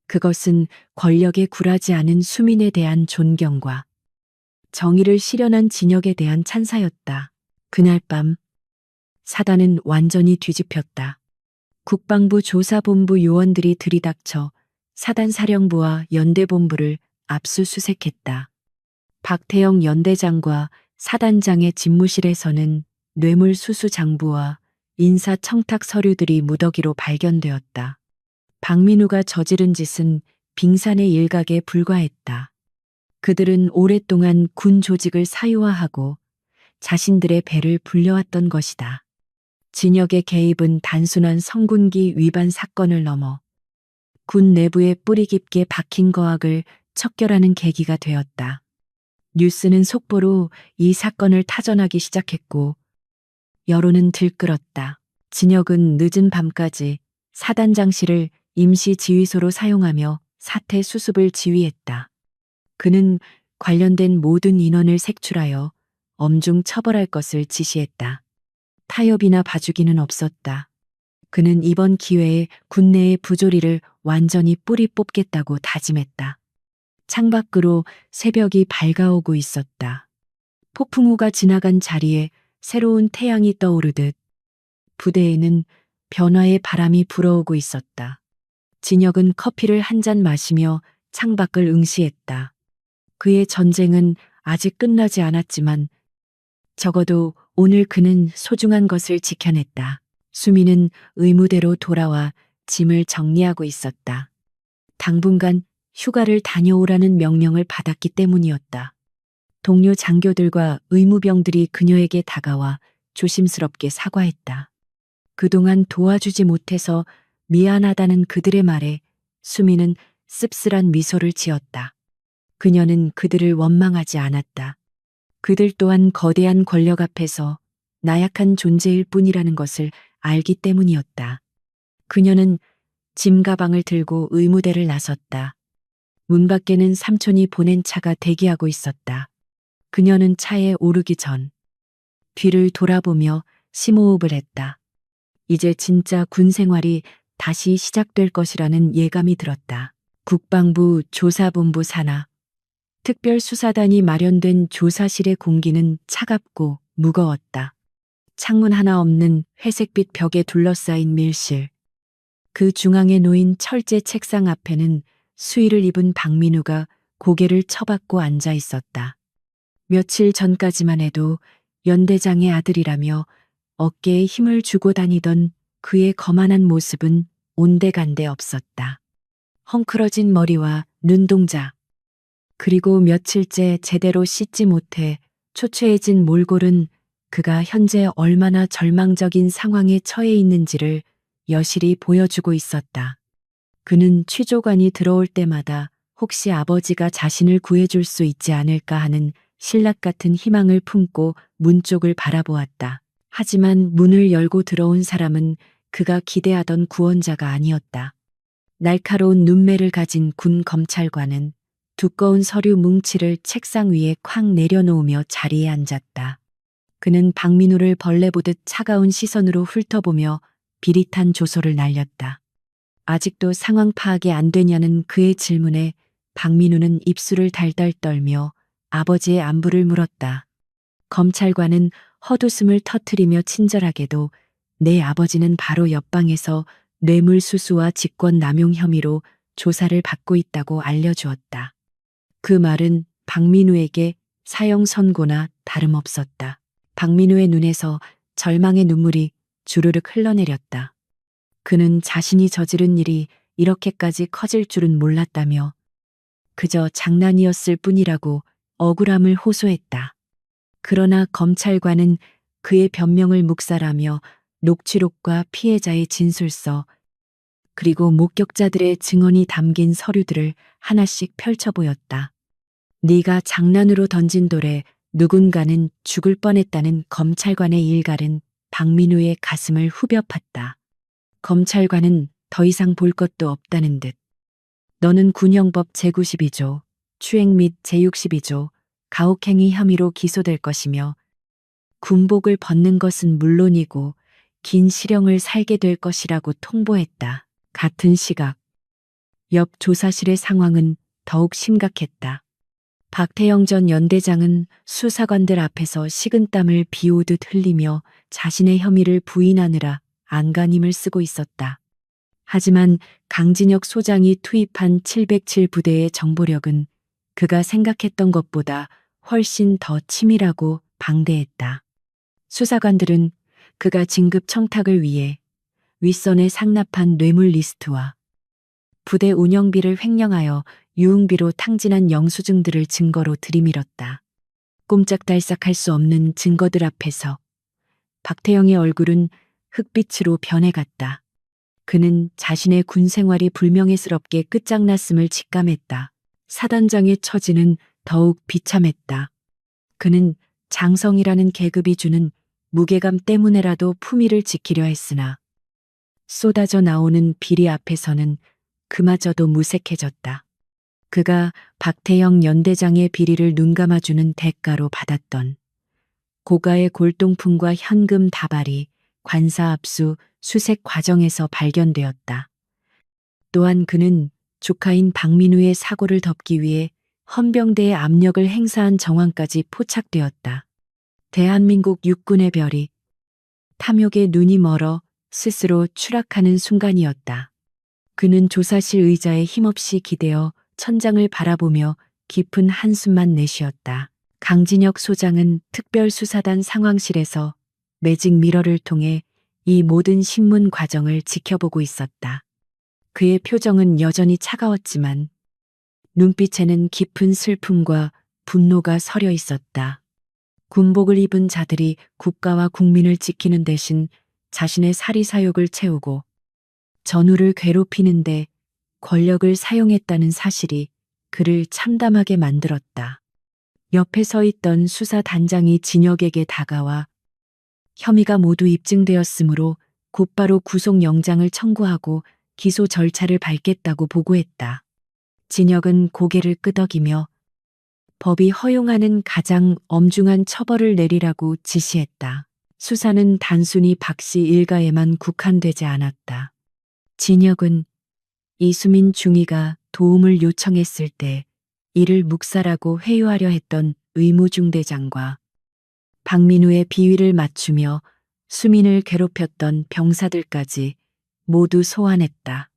그것은 권력에 굴하지 않은 수민에 대한 존경과 정의를 실현한 진혁에 대한 찬사였다. 그날 밤 사단은 완전히 뒤집혔다. 국방부 조사본부 요원들이 들이닥쳐 사단사령부와 연대본부를 압수수색했다. 박태영 연대장과 사단장의 집무실에서는 뇌물수수 장부와 인사청탁 서류들이 무더기로 발견되었다. 박민우가 저지른 짓은 빙산의 일각에 불과했다. 그들은 오랫동안 군 조직을 사유화하고 자신들의 배를 불려왔던 것이다. 진혁의 개입은 단순한 성군기 위반 사건을 넘어 군 내부에 뿌리 깊게 박힌 거악을 척결하는 계기가 되었다. 뉴스는 속보로 이 사건을 타전하기 시작했고 여론은 들끓었다. 진혁은 늦은 밤까지 사단장실을 임시 지휘소로 사용하며 사태 수습을 지휘했다. 그는 관련된 모든 인원을 색출하여 엄중 처벌할 것을 지시했다. 타협이나 봐주기는 없었다. 그는 이번 기회에 군내의 부조리를 완전히 뿌리 뽑겠다고 다짐했다. 창밖으로 새벽이 밝아오고 있었다. 폭풍우가 지나간 자리에 새로운 태양이 떠오르듯 부대에는 변화의 바람이 불어오고 있었다. 진혁은 커피를 한 잔 마시며 창밖을 응시했다. 그의 전쟁은 아직 끝나지 않았지만 적어도 오늘 그는 소중한 것을 지켜냈다. 수미는 의무대로 돌아와 짐을 정리하고 있었다. 당분간 휴가를 다녀오라는 명령을 받았기 때문이었다. 동료 장교들과 의무병들이 그녀에게 다가와 조심스럽게 사과했다. 그동안 도와주지 못해서 미안하다는 그들의 말에 수미는 씁쓸한 미소를 지었다. 그녀는 그들을 원망하지 않았다. 그들 또한 거대한 권력 앞에서 나약한 존재일 뿐이라는 것을 알기 때문이었다. 그녀는 짐 가방을 들고 의무대를 나섰다. 문 밖에는 삼촌이 보낸 차가 대기하고 있었다. 그녀는 차에 오르기 전 뒤를 돌아보며 심호흡을 했다. 이제 진짜 군 생활이 다시 시작될 것이라는 예감이 들었다. 국방부 조사본부 산하 특별수사단이 마련된 조사실의 공기는 차갑고 무거웠다. 창문 하나 없는 회색빛 벽에 둘러싸인 밀실. 그 중앙에 놓인 철제 책상 앞에는 수의를 입은 박민우가 고개를 처박고 앉아 있었다. 며칠 전까지만 해도 연대장의 아들이라며 어깨에 힘을 주고 다니던 그의 거만한 모습은 온데간데 없었다. 헝클어진 머리와 눈동자, 그리고 며칠째 제대로 씻지 못해 초췌해진 몰골은 그가 현재 얼마나 절망적인 상황에 처해 있는지를 여실히 보여주고 있었다. 그는 취조관이 들어올 때마다 혹시 아버지가 자신을 구해줄 수 있지 않을까 하는 신락 같은 희망을 품고 문 쪽을 바라보았다. 하지만 문을 열고 들어온 사람은 그가 기대하던 구원자가 아니었다. 날카로운 눈매를 가진 군 검찰관은 두꺼운 서류 뭉치를 책상 위에 쾅 내려놓으며 자리에 앉았다. 그는 박민우를 벌레 보듯 차가운 시선으로 훑어보며 비릿한 조소를 날렸다. 아직도 상황 파악이 안 되냐는 그의 질문에 박민우는 입술을 달달 떨며 아버지의 안부를 물었다. 검찰관은 헛웃음을 터뜨리며 친절하게도 내 아버지는 바로 옆방에서 뇌물수수와 직권남용 혐의로 조사를 받고 있다고 알려주었다. 그 말은 박민우에게 사형 선고나 다름없었다. 박민우의 눈에서 절망의 눈물이 주르륵 흘러내렸다. 그는 자신이 저지른 일이 이렇게까지 커질 줄은 몰랐다며 그저 장난이었을 뿐이라고 억울함을 호소했다. 그러나 검찰관은 그의 변명을 묵살하며 녹취록과 피해자의 진술서, 그리고 목격자들의 증언이 담긴 서류들을 하나씩 펼쳐 보였다. 네가 장난으로 던진 돌에 누군가는 죽을 뻔했다는 검찰관의 일갈은 박민우의 가슴을 후벼 팠다. 검찰관은 더 이상 볼 것도 없다는 듯. 너는 군형법 제92조, 추행 및 제62조, 가혹행위 혐의로 기소될 것이며 군복을 벗는 것은 물론이고 긴 실형을 살게 될 것이라고 통보했다. 같은 시각, 옆 조사실의 상황은 더욱 심각했다. 박태영 전 연대장은 수사관들 앞에서 식은땀을 비오듯 흘리며 자신의 혐의를 부인하느라 안간힘을 쓰고 있었다. 하지만 강진혁 소장이 투입한 707 부대의 정보력은 그가 생각했던 것보다 훨씬 더 치밀하고 방대했다. 수사관들은 그가 진급 청탁을 위해 윗선에 상납한 뇌물 리스트와 부대 운영비를 횡령하여 유흥비로 탕진한 영수증들을 증거로 들이밀었다. 꼼짝달싹할 수 없는 증거들 앞에서 박태영의 얼굴은 흑빛으로 변해갔다. 그는 자신의 군 생활이 불명예스럽게 끝장났음을 직감했다. 사단장의 처지는 더욱 비참했다. 그는 장성이라는 계급이 주는 무게감 때문에라도 품위를 지키려 했으나 쏟아져 나오는 비리 앞에서는 그마저도 무색해졌다. 그가 박태영 연대장의 비리를 눈감아주는 대가로 받았던 고가의 골동품과 현금 다발이 관사 압수 수색 과정에서 발견되었다. 또한 그는 조카인 박민우의 사고를 덮기 위해 헌병대의 압력을 행사한 정황까지 포착되었다. 대한민국 육군의 별이 탐욕에 눈이 멀어 스스로 추락하는 순간이었다. 그는 조사실 의자에 힘없이 기대어 천장을 바라보며 깊은 한숨만 내쉬었다. 강진혁 소장은 특별수사단 상황실에서 매직 미러를 통해 이 모든 신문 과정을 지켜보고 있었다. 그의 표정은 여전히 차가웠지만 눈빛에는 깊은 슬픔과 분노가 서려 있었다. 군복을 입은 자들이 국가와 국민을 지키는 대신 자신의 사리사욕을 채우고 전우를 괴롭히는데 권력을 사용했다는 사실이 그를 참담하게 만들었다. 옆에 서 있던 수사단장이 진혁에게 다가와 혐의가 모두 입증되었으므로 곧바로 구속영장을 청구하고 기소 절차를 밟겠다고 보고했다. 진혁은 고개를 끄덕이며 법이 허용하는 가장 엄중한 처벌을 내리라고 지시했다. 수사는 단순히 박 씨 일가에만 국한되지 않았다. 진혁은 이수민 중위가 도움을 요청했을 때 이를 묵살하고 회유하려 했던 의무중대장과 박민우의 비위를 맞추며 수민을 괴롭혔던 병사들까지 모두 소환했다.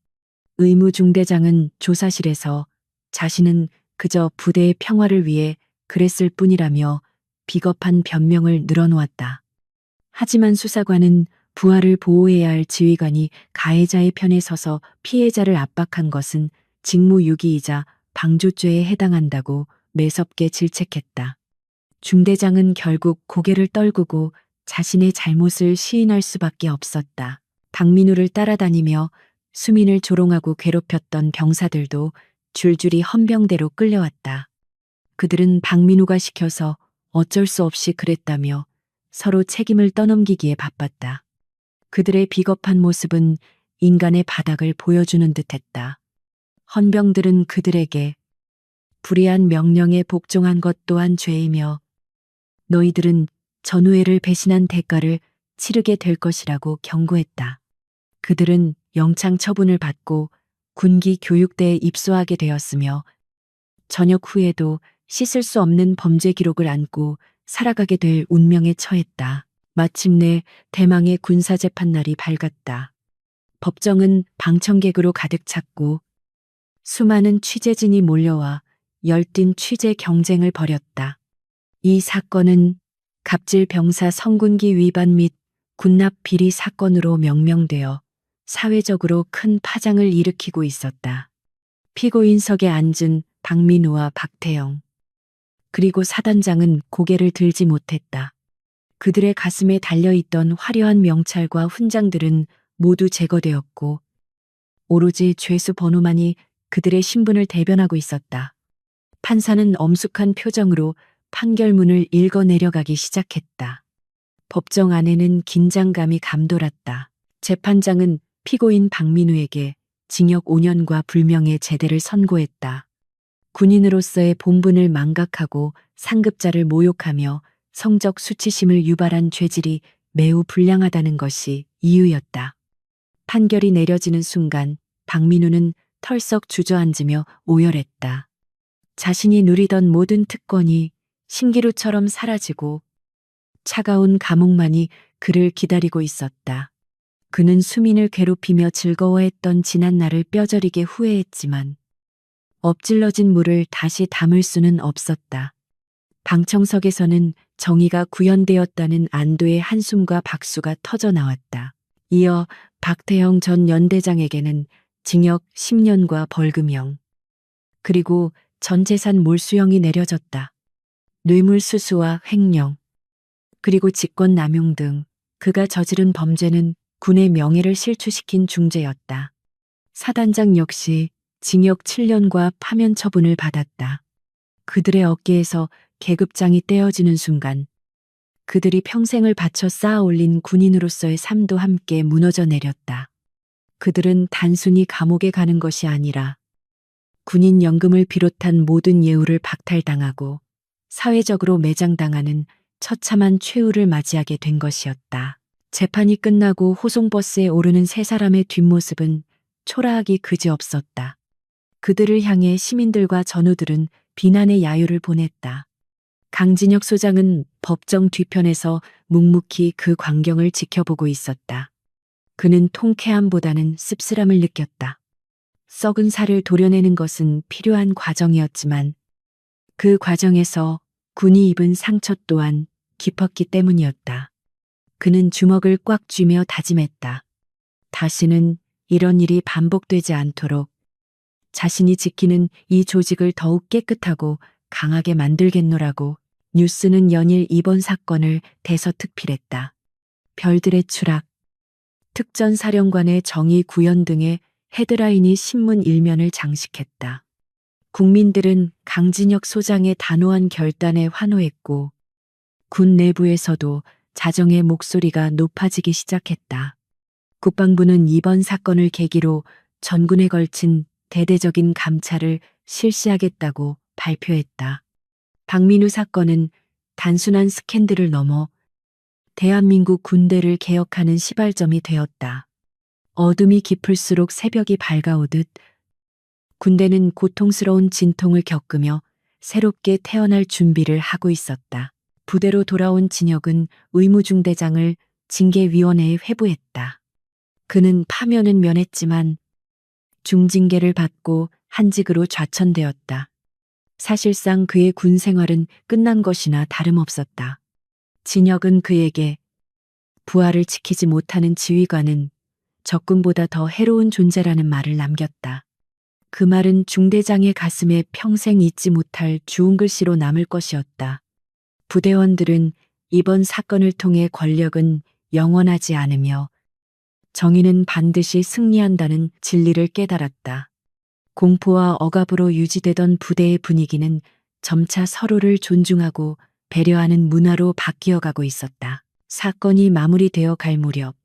의무중대장은 조사실에서 자신은 그저 부대의 평화를 위해 그랬을 뿐이라며 비겁한 변명을 늘어놓았다. 하지만 수사관은 부하를 보호해야 할 지휘관이 가해자의 편에 서서 피해자를 압박한 것은 직무유기이자 방조죄에 해당한다고 매섭게 질책했다. 중대장은 결국 고개를 떨구고 자신의 잘못을 시인할 수밖에 없었다. 박민우를 따라다니며 수민을 조롱하고 괴롭혔던 병사들도 줄줄이 헌병대로 끌려왔다. 그들은 박민우가 시켜서 어쩔 수 없이 그랬다며 서로 책임을 떠넘기기에 바빴다. 그들의 비겁한 모습은 인간의 바닥을 보여주는 듯했다. 헌병들은 그들에게 불의한 명령에 복종한 것 또한 죄이며 너희들은 전우회를 배신한 대가를 치르게 될 것이라고 경고했다. 그들은 영창 처분을 받고 군기 교육대에 입소하게 되었으며 전역 후에도 씻을 수 없는 범죄 기록을 안고 살아가게 될 운명에 처했다. 마침내 대망의 군사재판날이 밝았다. 법정은 방청객으로 가득 찼고 수많은 취재진이 몰려와 열띤 취재 경쟁을 벌였다. 이 사건은 갑질 병사 성군기 위반 및 군납 비리 사건으로 명명되어 사회적으로 큰 파장을 일으키고 있었다. 피고인석에 앉은 박민우와 박태영, 그리고 사단장은 고개를 들지 못했다. 그들의 가슴에 달려있던 화려한 명찰과 훈장들은 모두 제거되었고 오로지 죄수 번호만이 그들의 신분을 대변하고 있었다. 판사는 엄숙한 표정으로 판결문을 읽어 내려가기 시작했다. 법정 안에는 긴장감이 감돌았다. 재판장은 피고인 박민우에게 징역 5년과 불명예 제대를 선고했다. 군인으로서의 본분을 망각하고 상급자를 모욕하며 성적 수치심을 유발한 죄질이 매우 불량하다는 것이 이유였다. 판결이 내려지는 순간 박민우는 털썩 주저앉으며 오열했다. 자신이 누리던 모든 특권이 신기루처럼 사라지고 차가운 감옥만이 그를 기다리고 있었다. 그는 수민을 괴롭히며 즐거워했던 지난 날을 뼈저리게 후회했지만 엎질러진 물을 다시 담을 수는 없었다. 방청석에서는 정의가 구현되었다는 안도의 한숨과 박수가 터져 나왔다. 이어 박태영 전 연대장에게는 징역 10년과 벌금형, 그리고 전 재산 몰수형이 내려졌다. 뇌물수수와 횡령, 그리고 직권남용 등 그가 저지른 범죄는 군의 명예를 실추시킨 중죄였다. 사단장 역시 징역 7년과 파면 처분을 받았다. 그들의 어깨에서 계급장이 떼어지는 순간 그들이 평생을 바쳐 쌓아 올린 군인으로서의 삶도 함께 무너져 내렸다. 그들은 단순히 감옥에 가는 것이 아니라 군인 연금을 비롯한 모든 예우를 박탈당하고 사회적으로 매장당하는 처참한 최후를 맞이하게 된 것이었다. 재판이 끝나고 호송버스에 오르는 세 사람의 뒷모습은 초라하기 그지없었다. 그들을 향해 시민들과 전우들은 비난의 야유를 보냈다. 강진혁 소장은 법정 뒤편에서 묵묵히 그 광경을 지켜보고 있었다. 그는 통쾌함보다는 씁쓸함을 느꼈다. 썩은 살을 도려내는 것은 필요한 과정이었지만 그 과정에서 군이 입은 상처 또한 깊었기 때문이었다. 그는 주먹을 꽉 쥐며 다짐했다. 다시는 이런 일이 반복되지 않도록 자신이 지키는 이 조직을 더욱 깨끗하고 강하게 만들겠노라고. 뉴스는 연일 이번 사건을 대서특필했다. 별들의 추락, 특전사령관의 정의 구현 등의 헤드라인이 신문 일면을 장식했다. 국민들은 강진혁 소장의 단호한 결단에 환호했고 군 내부에서도 자정의 목소리가 높아지기 시작했다. 국방부는 이번 사건을 계기로 전군에 걸친 대대적인 감찰을 실시하겠다고 발표했다. 박민우 사건은 단순한 스캔들을 넘어 대한민국 군대를 개혁하는 시발점이 되었다. 어둠이 깊을수록 새벽이 밝아오듯 군대는 고통스러운 진통을 겪으며 새롭게 태어날 준비를 하고 있었다. 부대로 돌아온 진혁은 의무중대장을 징계위원회에 회부했다. 그는 파면은 면했지만 중징계를 받고 한직으로 좌천되었다. 사실상 그의 군 생활은 끝난 것이나 다름없었다. 진혁은 그에게 부하를 지키지 못하는 지휘관은 적군보다 더 해로운 존재라는 말을 남겼다. 그 말은 중대장의 가슴에 평생 잊지 못할 주운 글씨로 남을 것이었다. 부대원들은 이번 사건을 통해 권력은 영원하지 않으며 정의는 반드시 승리한다는 진리를 깨달았다. 공포와 억압으로 유지되던 부대의 분위기는 점차 서로를 존중하고 배려하는 문화로 바뀌어가고 있었다. 사건이 마무리되어 갈 무렵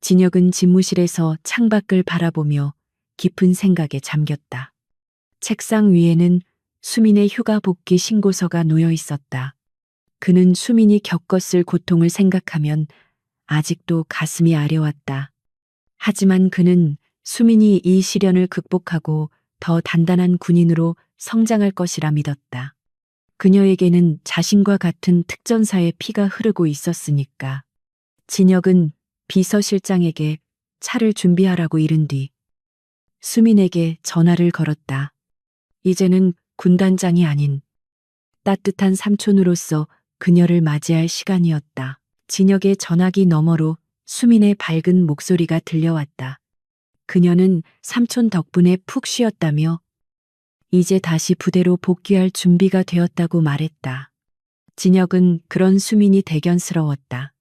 진혁은 집무실에서 창밖을 바라보며 깊은 생각에 잠겼다. 책상 위에는 수민의 휴가 복귀 신고서가 놓여 있었다. 그는 수민이 겪었을 고통을 생각하면 아직도 가슴이 아려왔다. 하지만 그는 수민이 이 시련을 극복하고 더 단단한 군인으로 성장할 것이라 믿었다. 그녀에게는 자신과 같은 특전사의 피가 흐르고 있었으니까. 진혁은 비서실장에게 차를 준비하라고 이른 뒤 수민에게 전화를 걸었다. 이제는 군단장이 아닌 따뜻한 삼촌으로서 그녀를 맞이할 시간이었다. 진혁의 전화기 너머로 수민의 밝은 목소리가 들려왔다. 그녀는 삼촌 덕분에 푹 쉬었다며 이제 다시 부대로 복귀할 준비가 되었다고 말했다. 진혁은 그런 수민이 대견스러웠다.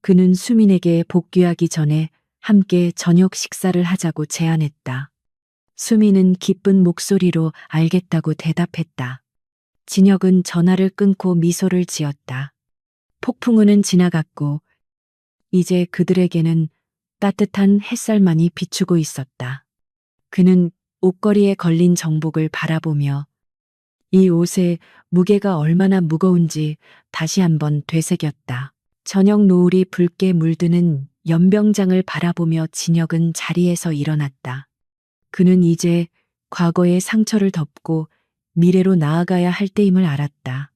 그는 수민에게 복귀하기 전에 함께 저녁 식사를 하자고 제안했다. 수민은 기쁜 목소리로 알겠다고 대답했다. 진혁은 전화를 끊고 미소를 지었다. 폭풍우는 지나갔고 이제 그들에게는 따뜻한 햇살만이 비추고 있었다. 그는 옷걸이에 걸린 정복을 바라보며 이 옷의 무게가 얼마나 무거운지 다시 한번 되새겼다. 저녁 노을이 붉게 물드는 연병장을 바라보며 진혁은 자리에서 일어났다. 그는 이제 과거의 상처를 덮고 미래로 나아가야 할 때임을 알았다.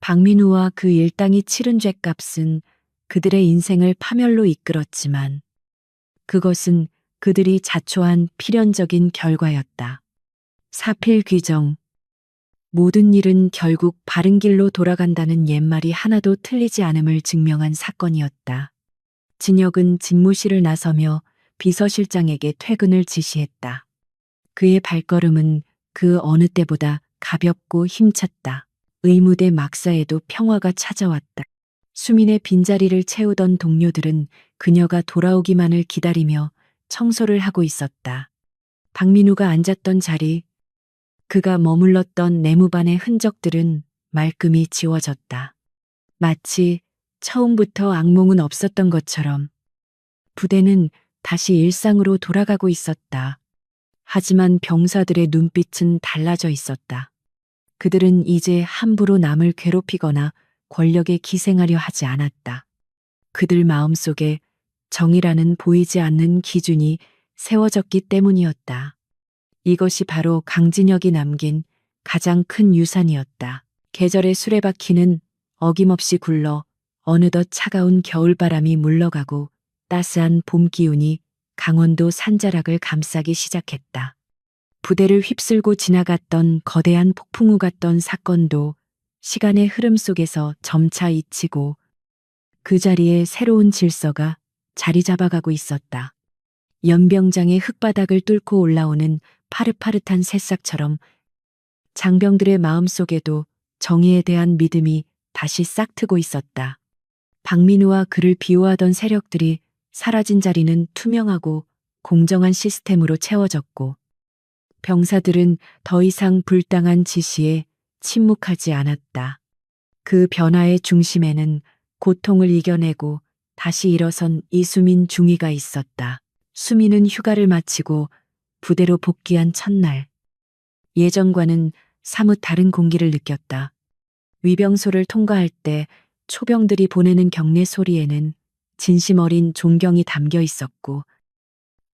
박민우와 그 일당이 치른 죗값은 그들의 인생을 파멸로 이끌었지만 그것은 그들이 자초한 필연적인 결과였다. 사필 규정. 모든 일은 결국 바른 길로 돌아간다는 옛말이 하나도 틀리지 않음을 증명한 사건이었다. 진혁은 집무실을 나서며 비서실장에게 퇴근을 지시했다. 그의 발걸음은 그 어느 때보다 가볍고 힘찼다. 의무대 막사에도 평화가 찾아왔다. 수민의 빈자리를 채우던 동료들은 그녀가 돌아오기만을 기다리며 청소를 하고 있었다. 박민우가 앉았던 자리, 그가 머물렀던 내무반의 흔적들은 말끔히 지워졌다. 마치 처음부터 악몽은 없었던 것처럼 부대는 다시 일상으로 돌아가고 있었다. 하지만 병사들의 눈빛은 달라져 있었다. 그들은 이제 함부로 남을 괴롭히거나 권력에 기생하려 하지 않았다. 그들 마음속에 정의라는 보이지 않는 기준이 세워졌기 때문이었다. 이것이 바로 강진혁이 남긴 가장 큰 유산이었다. 계절의 수레바퀴는 어김없이 굴러 어느덧 차가운 겨울바람이 물러가고 따스한 봄 기운이 강원도 산자락을 감싸기 시작했다. 부대를 휩쓸고 지나갔던 거대한 폭풍우 같던 사건도 시간의 흐름 속에서 점차 잊히고 그 자리에 새로운 질서가 자리 잡아가고 있었다. 연병장의 흙바닥을 뚫고 올라오는 파릇파릇한 새싹처럼 장병들의 마음속에도 정의에 대한 믿음이 다시 싹트고 있었다. 박민우와 그를 비호하던 세력들이 사라진 자리는 투명하고 공정한 시스템으로 채워졌고 병사들은 더 이상 불당한 지시에 침묵하지 않았다. 그 변화의 중심에는 고통을 이겨내고 다시 일어선 이수민 중위가 있었다. 수민은 휴가를 마치고 부대로 복귀한 첫날. 예전과는 사뭇 다른 공기를 느꼈다. 위병소를 통과할 때 초병들이 보내는 격려 소리에는 진심 어린 존경이 담겨 있었고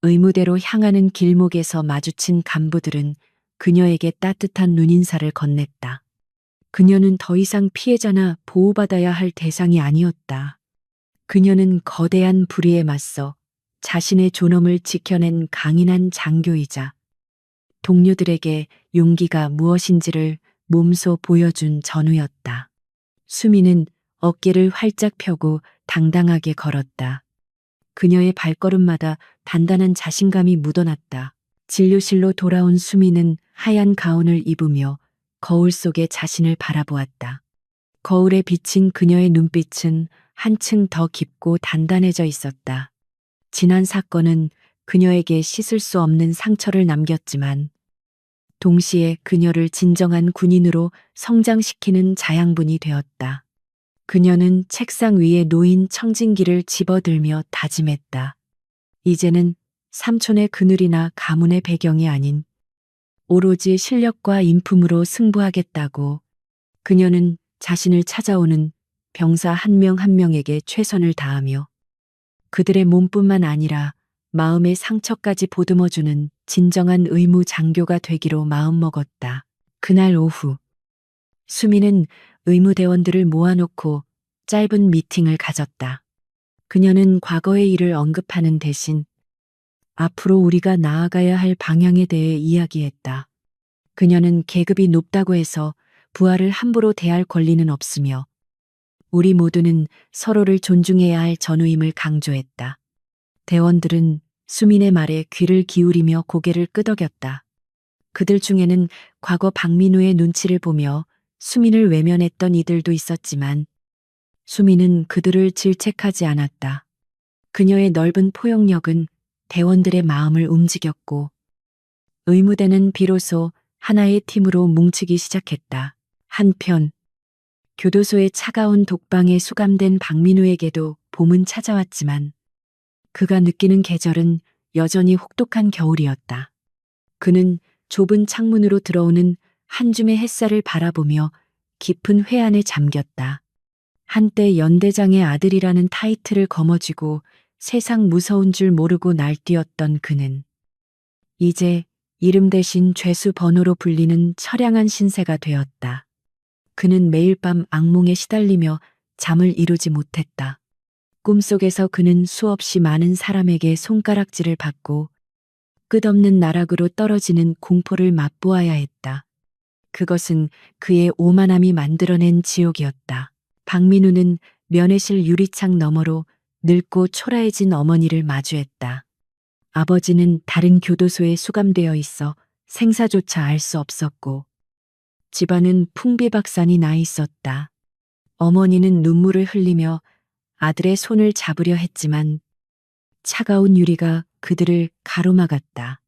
의무대로 향하는 길목에서 마주친 간부들은 그녀에게 따뜻한 눈인사를 건넸다. 그녀는 더 이상 피해자나 보호받아야 할 대상이 아니었다. 그녀는 거대한 불의에 맞서 자신의 존엄을 지켜낸 강인한 장교이자 동료들에게 용기가 무엇인지를 몸소 보여준 전우였다. 수미는 어깨를 활짝 펴고 당당하게 걸었다. 그녀의 발걸음마다 단단한 자신감이 묻어났다. 진료실로 돌아온 수미는 하얀 가운을 입으며 거울 속에 자신을 바라보았다. 거울에 비친 그녀의 눈빛은 한층 더 깊고 단단해져 있었다. 지난 사건은 그녀에게 씻을 수 없는 상처를 남겼지만 동시에 그녀를 진정한 군인으로 성장시키는 자양분이 되었다. 그녀는 책상 위에 놓인 청진기를 집어들며 다짐했다. 이제는 삼촌의 그늘이나 가문의 배경이 아닌 오로지 실력과 인품으로 승부하겠다고. 그녀는 자신을 찾아오는 병사 한 명 한 명에게 최선을 다하며 그들의 몸뿐만 아니라 마음의 상처까지 보듬어주는 진정한 의무 장교가 되기로 마음먹었다. 그날 오후 수미는 의무대원들을 모아놓고 짧은 미팅을 가졌다. 그녀는 과거의 일을 언급하는 대신 앞으로 우리가 나아가야 할 방향에 대해 이야기했다. 그녀는 계급이 높다고 해서 부하를 함부로 대할 권리는 없으며 우리 모두는 서로를 존중해야 할 전우임을 강조했다. 대원들은 수민의 말에 귀를 기울이며 고개를 끄덕였다. 그들 중에는 과거 박민우의 눈치를 보며 수민을 외면했던 이들도 있었지만 수민은 그들을 질책하지 않았다. 그녀의 넓은 포용력은 대원들의 마음을 움직였고 의무대는 비로소 하나의 팀으로 뭉치기 시작했다. 한편 교도소의 차가운 독방에 수감된 박민우에게도 봄은 찾아왔지만 그가 느끼는 계절은 여전히 혹독한 겨울이었다. 그는 좁은 창문으로 들어오는 한 줌의 햇살을 바라보며 깊은 회한에 잠겼다. 한때 연대장의 아들이라는 타이틀을 거머쥐고 세상 무서운 줄 모르고 날뛰었던 그는 이제 이름 대신 죄수 번호로 불리는 처량한 신세가 되었다. 그는 매일 밤 악몽에 시달리며 잠을 이루지 못했다. 꿈속에서 그는 수없이 많은 사람에게 손가락질을 받고 끝없는 나락으로 떨어지는 공포를 맛보아야 했다. 그것은 그의 오만함이 만들어낸 지옥이었다. 박민우는 면회실 유리창 너머로 늙고 초라해진 어머니를 마주했다. 아버지는 다른 교도소에 수감되어 있어 생사조차 알 수 없었고 집안은 풍비박산이 나 있었다. 어머니는 눈물을 흘리며 아들의 손을 잡으려 했지만 차가운 유리가 그들을 가로막았다.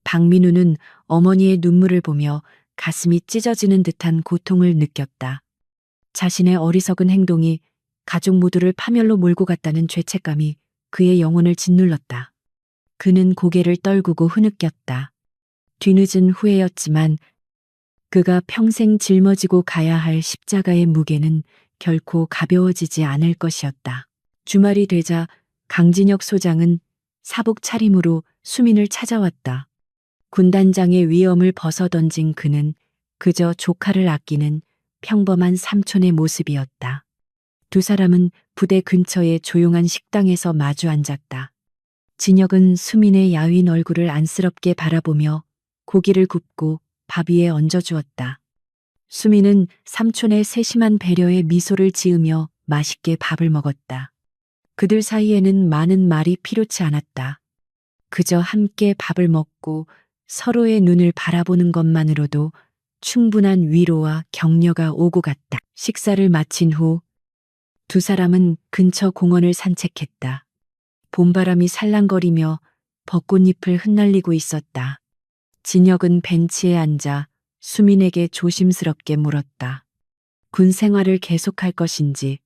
박민우는 어머니의 눈물을 보며 가슴이 찢어지는 듯한 고통을 느꼈다. 자신의 어리석은 행동이 가족 모두를 파멸로 몰고 갔다는 죄책감이 그의 영혼을 짓눌렀다. 그는 고개를 떨구고 흐느꼈다. 뒤늦은 후회였지만 그가 평생 짊어지고 가야 할 십자가의 무게는 결코 가벼워지지 않을 것이었다. 주말이 되자 강진혁 소장은 사복 차림으로 수민을 찾아왔다. 군단장의 위엄을 벗어던진 그는 그저 조카를 아끼는 평범한 삼촌의 모습이었다. 두 사람은 부대 근처의 조용한 식당에서 마주 앉았다. 진혁은 수민의 야윈 얼굴을 안쓰럽게 바라보며 고기를 굽고 밥 위에 얹어주었다. 수민은 삼촌의 세심한 배려에 미소를 지으며 맛있게 밥을 먹었다. 그들 사이에는 많은 말이 필요치 않았다. 그저 함께 밥을 먹고 서로의 눈을 바라보는 것만으로도 충분한 위로와 격려가 오고 갔다. 식사를 마친 후 두 사람은 근처 공원을 산책했다. 봄바람이 살랑거리며 벚꽃잎을 흩날리고 있었다. 진혁은 벤치에 앉아 수민에게 조심스럽게 물었다. 군 생활을 계속할 것인지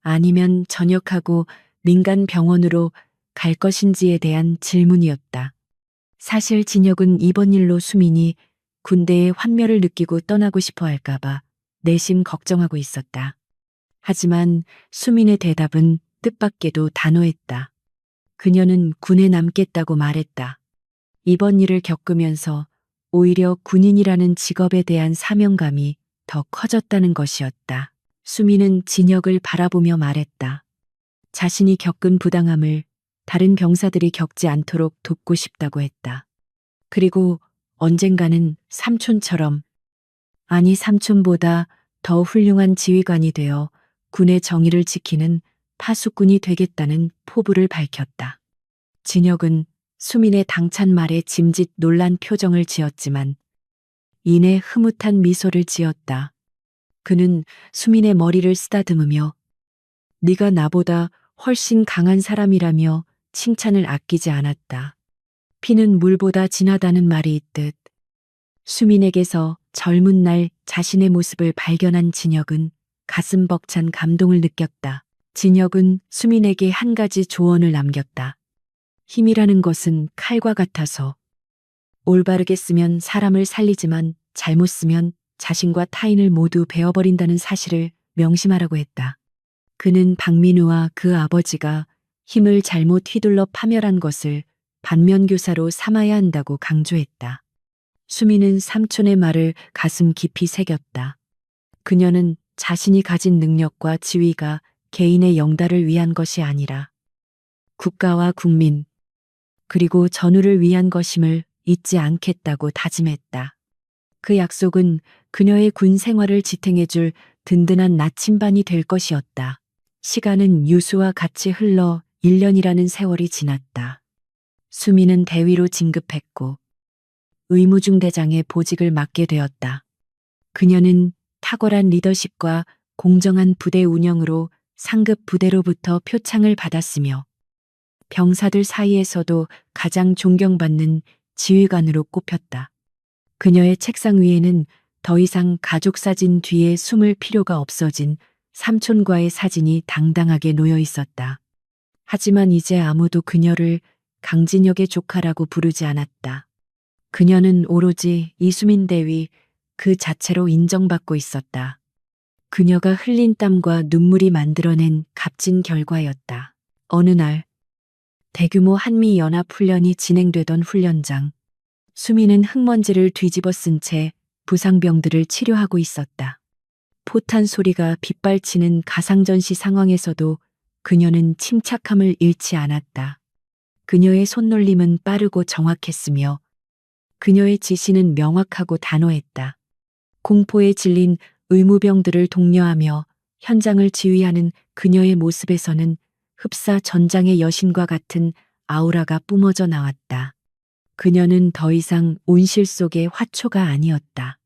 아니면 전역하고 민간 병원으로 갈 것인지에 대한 질문이었다. 사실 진혁은 이번 일로 수민이 군대의 환멸을 느끼고 떠나고 싶어 할까봐 내심 걱정하고 있었다. 하지만 수민의 대답은 뜻밖에도 단호했다. 그녀는 군에 남겠다고 말했다. 이번 일을 겪으면서 오히려 군인이라는 직업에 대한 사명감이 더 커졌다는 것이었다. 수민은 진혁을 바라보며 말했다. 자신이 겪은 부당함을 다른 병사들이 겪지 않도록 돕고 싶다고 했다. 그리고 언젠가는 삼촌처럼, 아니 삼촌보다 더 훌륭한 지휘관이 되어 군의 정의를 지키는 파수꾼이 되겠다는 포부를 밝혔다. 진혁은 수민의 당찬 말에 짐짓 놀란 표정을 지었지만 이내 흐뭇한 미소를 지었다. 그는 수민의 머리를 쓰다듬으며 네가 나보다 훨씬 강한 사람이라며 칭찬을 아끼지 않았다. 피는 물보다 진하다는 말이 있듯 수민에게서 젊은 날 자신의 모습을 발견한 진혁은 가슴 벅찬 감동을 느꼈다. 진혁은 수민에게 한 가지 조언을 남겼다. 힘이라는 것은 칼과 같아서 올바르게 쓰면 사람을 살리지만 잘못 쓰면 자신과 타인을 모두 베어버린다는 사실을 명심하라고 했다. 그는 박민우와 그 아버지가 힘을 잘못 휘둘러 파멸한 것을 반면교사로 삼아야 한다고 강조했다. 수민은 삼촌의 말을 가슴 깊이 새겼다. 그녀는 자신이 가진 능력과 지위가 개인의 영달을 위한 것이 아니라 국가와 국민, 그리고 전우를 위한 것임을 잊지 않겠다고 다짐했다. 그 약속은 그녀의 군 생활을 지탱해줄 든든한 나침반이 될 것이었다. 시간은 유수와 같이 흘러 1년이라는 세월이 지났다. 수민은 대위로 진급했고 의무중대장의 보직을 맡게 되었다. 그녀는 탁월한 리더십과 공정한 부대 운영으로 상급 부대로부터 표창을 받았으며 병사들 사이에서도 가장 존경받는 지휘관으로 꼽혔다. 그녀의 책상 위에는 더 이상 가족 사진 뒤에 숨을 필요가 없어진 삼촌과의 사진이 당당하게 놓여 있었다. 하지만 이제 아무도 그녀를 강진혁의 조카라고 부르지 않았다. 그녀는 오로지 이수민 대위 그 자체로 인정받고 있었다. 그녀가 흘린 땀과 눈물이 만들어낸 값진 결과였다. 어느 날 대규모 한미연합훈련이 진행되던 훈련장. 수민은 흙먼지를 뒤집어 쓴 채 부상병들을 치료하고 있었다. 포탄 소리가 빗발치는 가상전시 상황에서도 그녀는 침착함을 잃지 않았다. 그녀의 손놀림은 빠르고 정확했으며 그녀의 지시는 명확하고 단호했다. 공포에 질린 의무병들을 독려하며 현장을 지휘하는 그녀의 모습에서는 흡사 전장의 여신과 같은 아우라가 뿜어져 나왔다. 그녀는 더 이상 온실 속의 화초가 아니었다.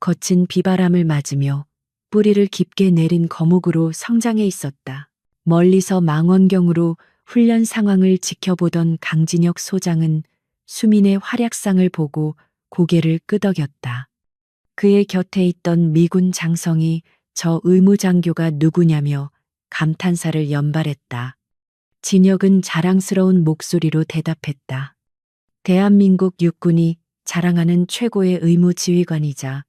거친 비바람을 맞으며 뿌리를 깊게 내린 거목으로 성장해 있었다. 멀리서 망원경으로 훈련 상황을 지켜보던 강진혁 소장은 수민의 활약상을 보고 고개를 끄덕였다. 그의 곁에 있던 미군 장성이 저 의무장교가 누구냐며 감탄사를 연발했다. 진혁은 자랑스러운 목소리로 대답했다. 대한민국 육군이 자랑하는 최고의 의무지휘관이자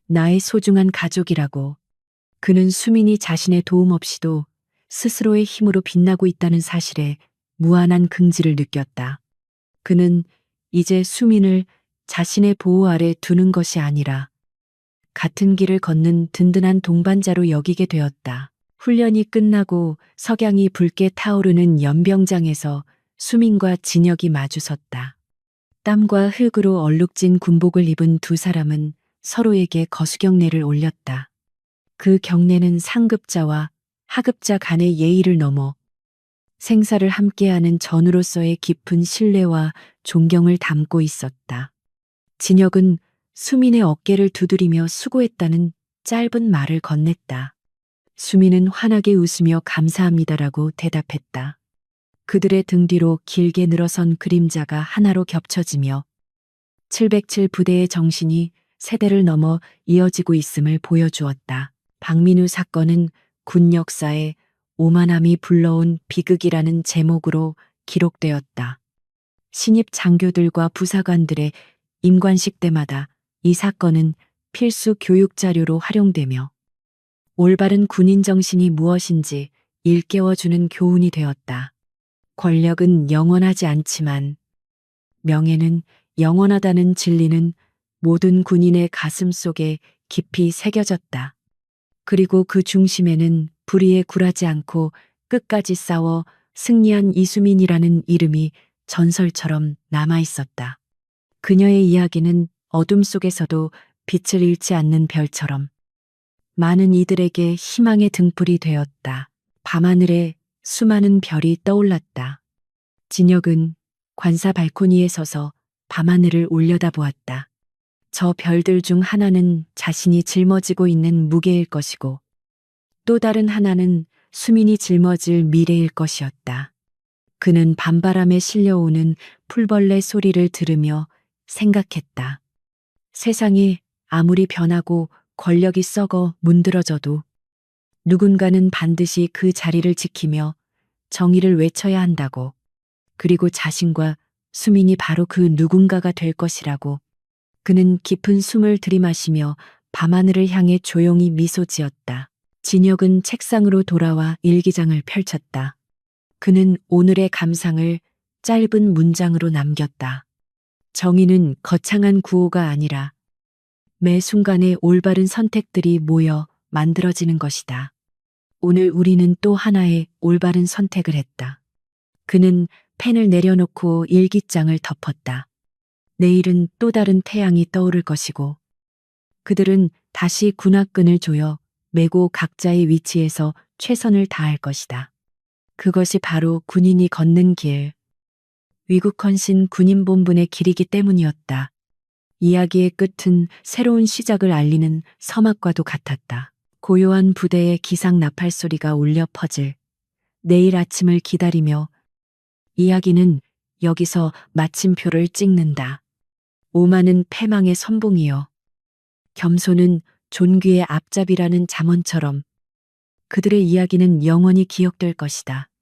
나의 소중한 가족이라고. 그는 수민이 자신의 도움 없이도 스스로의 힘으로 빛나고 있다는 사실에 무한한 긍지를 느꼈다. 그는 이제 수민을 자신의 보호 아래 두는 것이 아니라 같은 길을 걷는 든든한 동반자로 여기게 되었다. 훈련이 끝나고 석양이 붉게 타오르는 연병장에서 수민과 진혁이 마주섰다. 땀과 흙으로 얼룩진 군복을 입은 두 사람은 서로에게 거수경례를 올렸다. 그 경례는 상급자와 하급자 간의 예의를 넘어 생사를 함께하는 전우로서의 깊은 신뢰와 존경을 담고 있었다. 진혁은 수민의 어깨를 두드리며 수고했다는 짧은 말을 건넸다. 수민은 환하게 웃으며 감사합니다라고 대답했다. 그들의 등 뒤로 길게 늘어선 그림자가 하나로 겹쳐지며 707 부대의 정신이 세대를 넘어 이어지고 있음을 보여주었다. 박민우 사건은 군 역사에 오만함이 불러온 비극이라는 제목으로 기록되었다. 신입 장교들과 부사관들의 임관식 때마다 이 사건은 필수 교육 자료로 활용되며 올바른 군인 정신이 무엇인지 일깨워주는 교훈이 되었다. 권력은 영원하지 않지만 명예는 영원하다는 진리는 모든 군인의 가슴 속에 깊이 새겨졌다. 그리고 그 중심에는 불의에 굴하지 않고 끝까지 싸워 승리한 이수민이라는 이름이 전설처럼 남아 있었다. 그녀의 이야기는 어둠 속에서도 빛을 잃지 않는 별처럼 많은 이들에게 희망의 등불이 되었다. 밤하늘에 수많은 별이 떠올랐다. 진혁은 관사 발코니에 서서 밤하늘을 올려다보았다. 저 별들 중 하나는 자신이 짊어지고 있는 무게일 것이고 또 다른 하나는 수민이 짊어질 미래일 것이었다. 그는 밤바람에 실려오는 풀벌레 소리를 들으며 생각했다. 세상이 아무리 변하고 권력이 썩어 문드러져도 누군가는 반드시 그 자리를 지키며 정의를 외쳐야 한다고. 그리고 자신과 수민이 바로 그 누군가가 될 것이라고. 그는 깊은 숨을 들이마시며 밤하늘을 향해 조용히 미소 지었다. 진혁은 책상으로 돌아와 일기장을 펼쳤다. 그는 오늘의 감상을 짧은 문장으로 남겼다. 정의는 거창한 구호가 아니라 매 순간의 올바른 선택들이 모여 만들어지는 것이다. 오늘 우리는 또 하나의 올바른 선택을 했다. 그는 펜을 내려놓고 일기장을 덮었다. 내일은 또 다른 태양이 떠오를 것이고 그들은 다시 군화끈을 조여 메고 각자의 위치에서 최선을 다할 것이다. 그것이 바로 군인이 걷는 길, 위국헌신 군인본분의 길이기 때문이었다. 이야기의 끝은 새로운 시작을 알리는 서막과도 같았다. 고요한 부대의 기상 나팔 소리가 울려 퍼질 내일 아침을 기다리며 이야기는 여기서 마침표를 찍는다. 오만은 패망의 선봉이요. 겸손은 존귀의 앞잡이라는 잠언처럼 그들의 이야기는 영원히 기억될 것이다.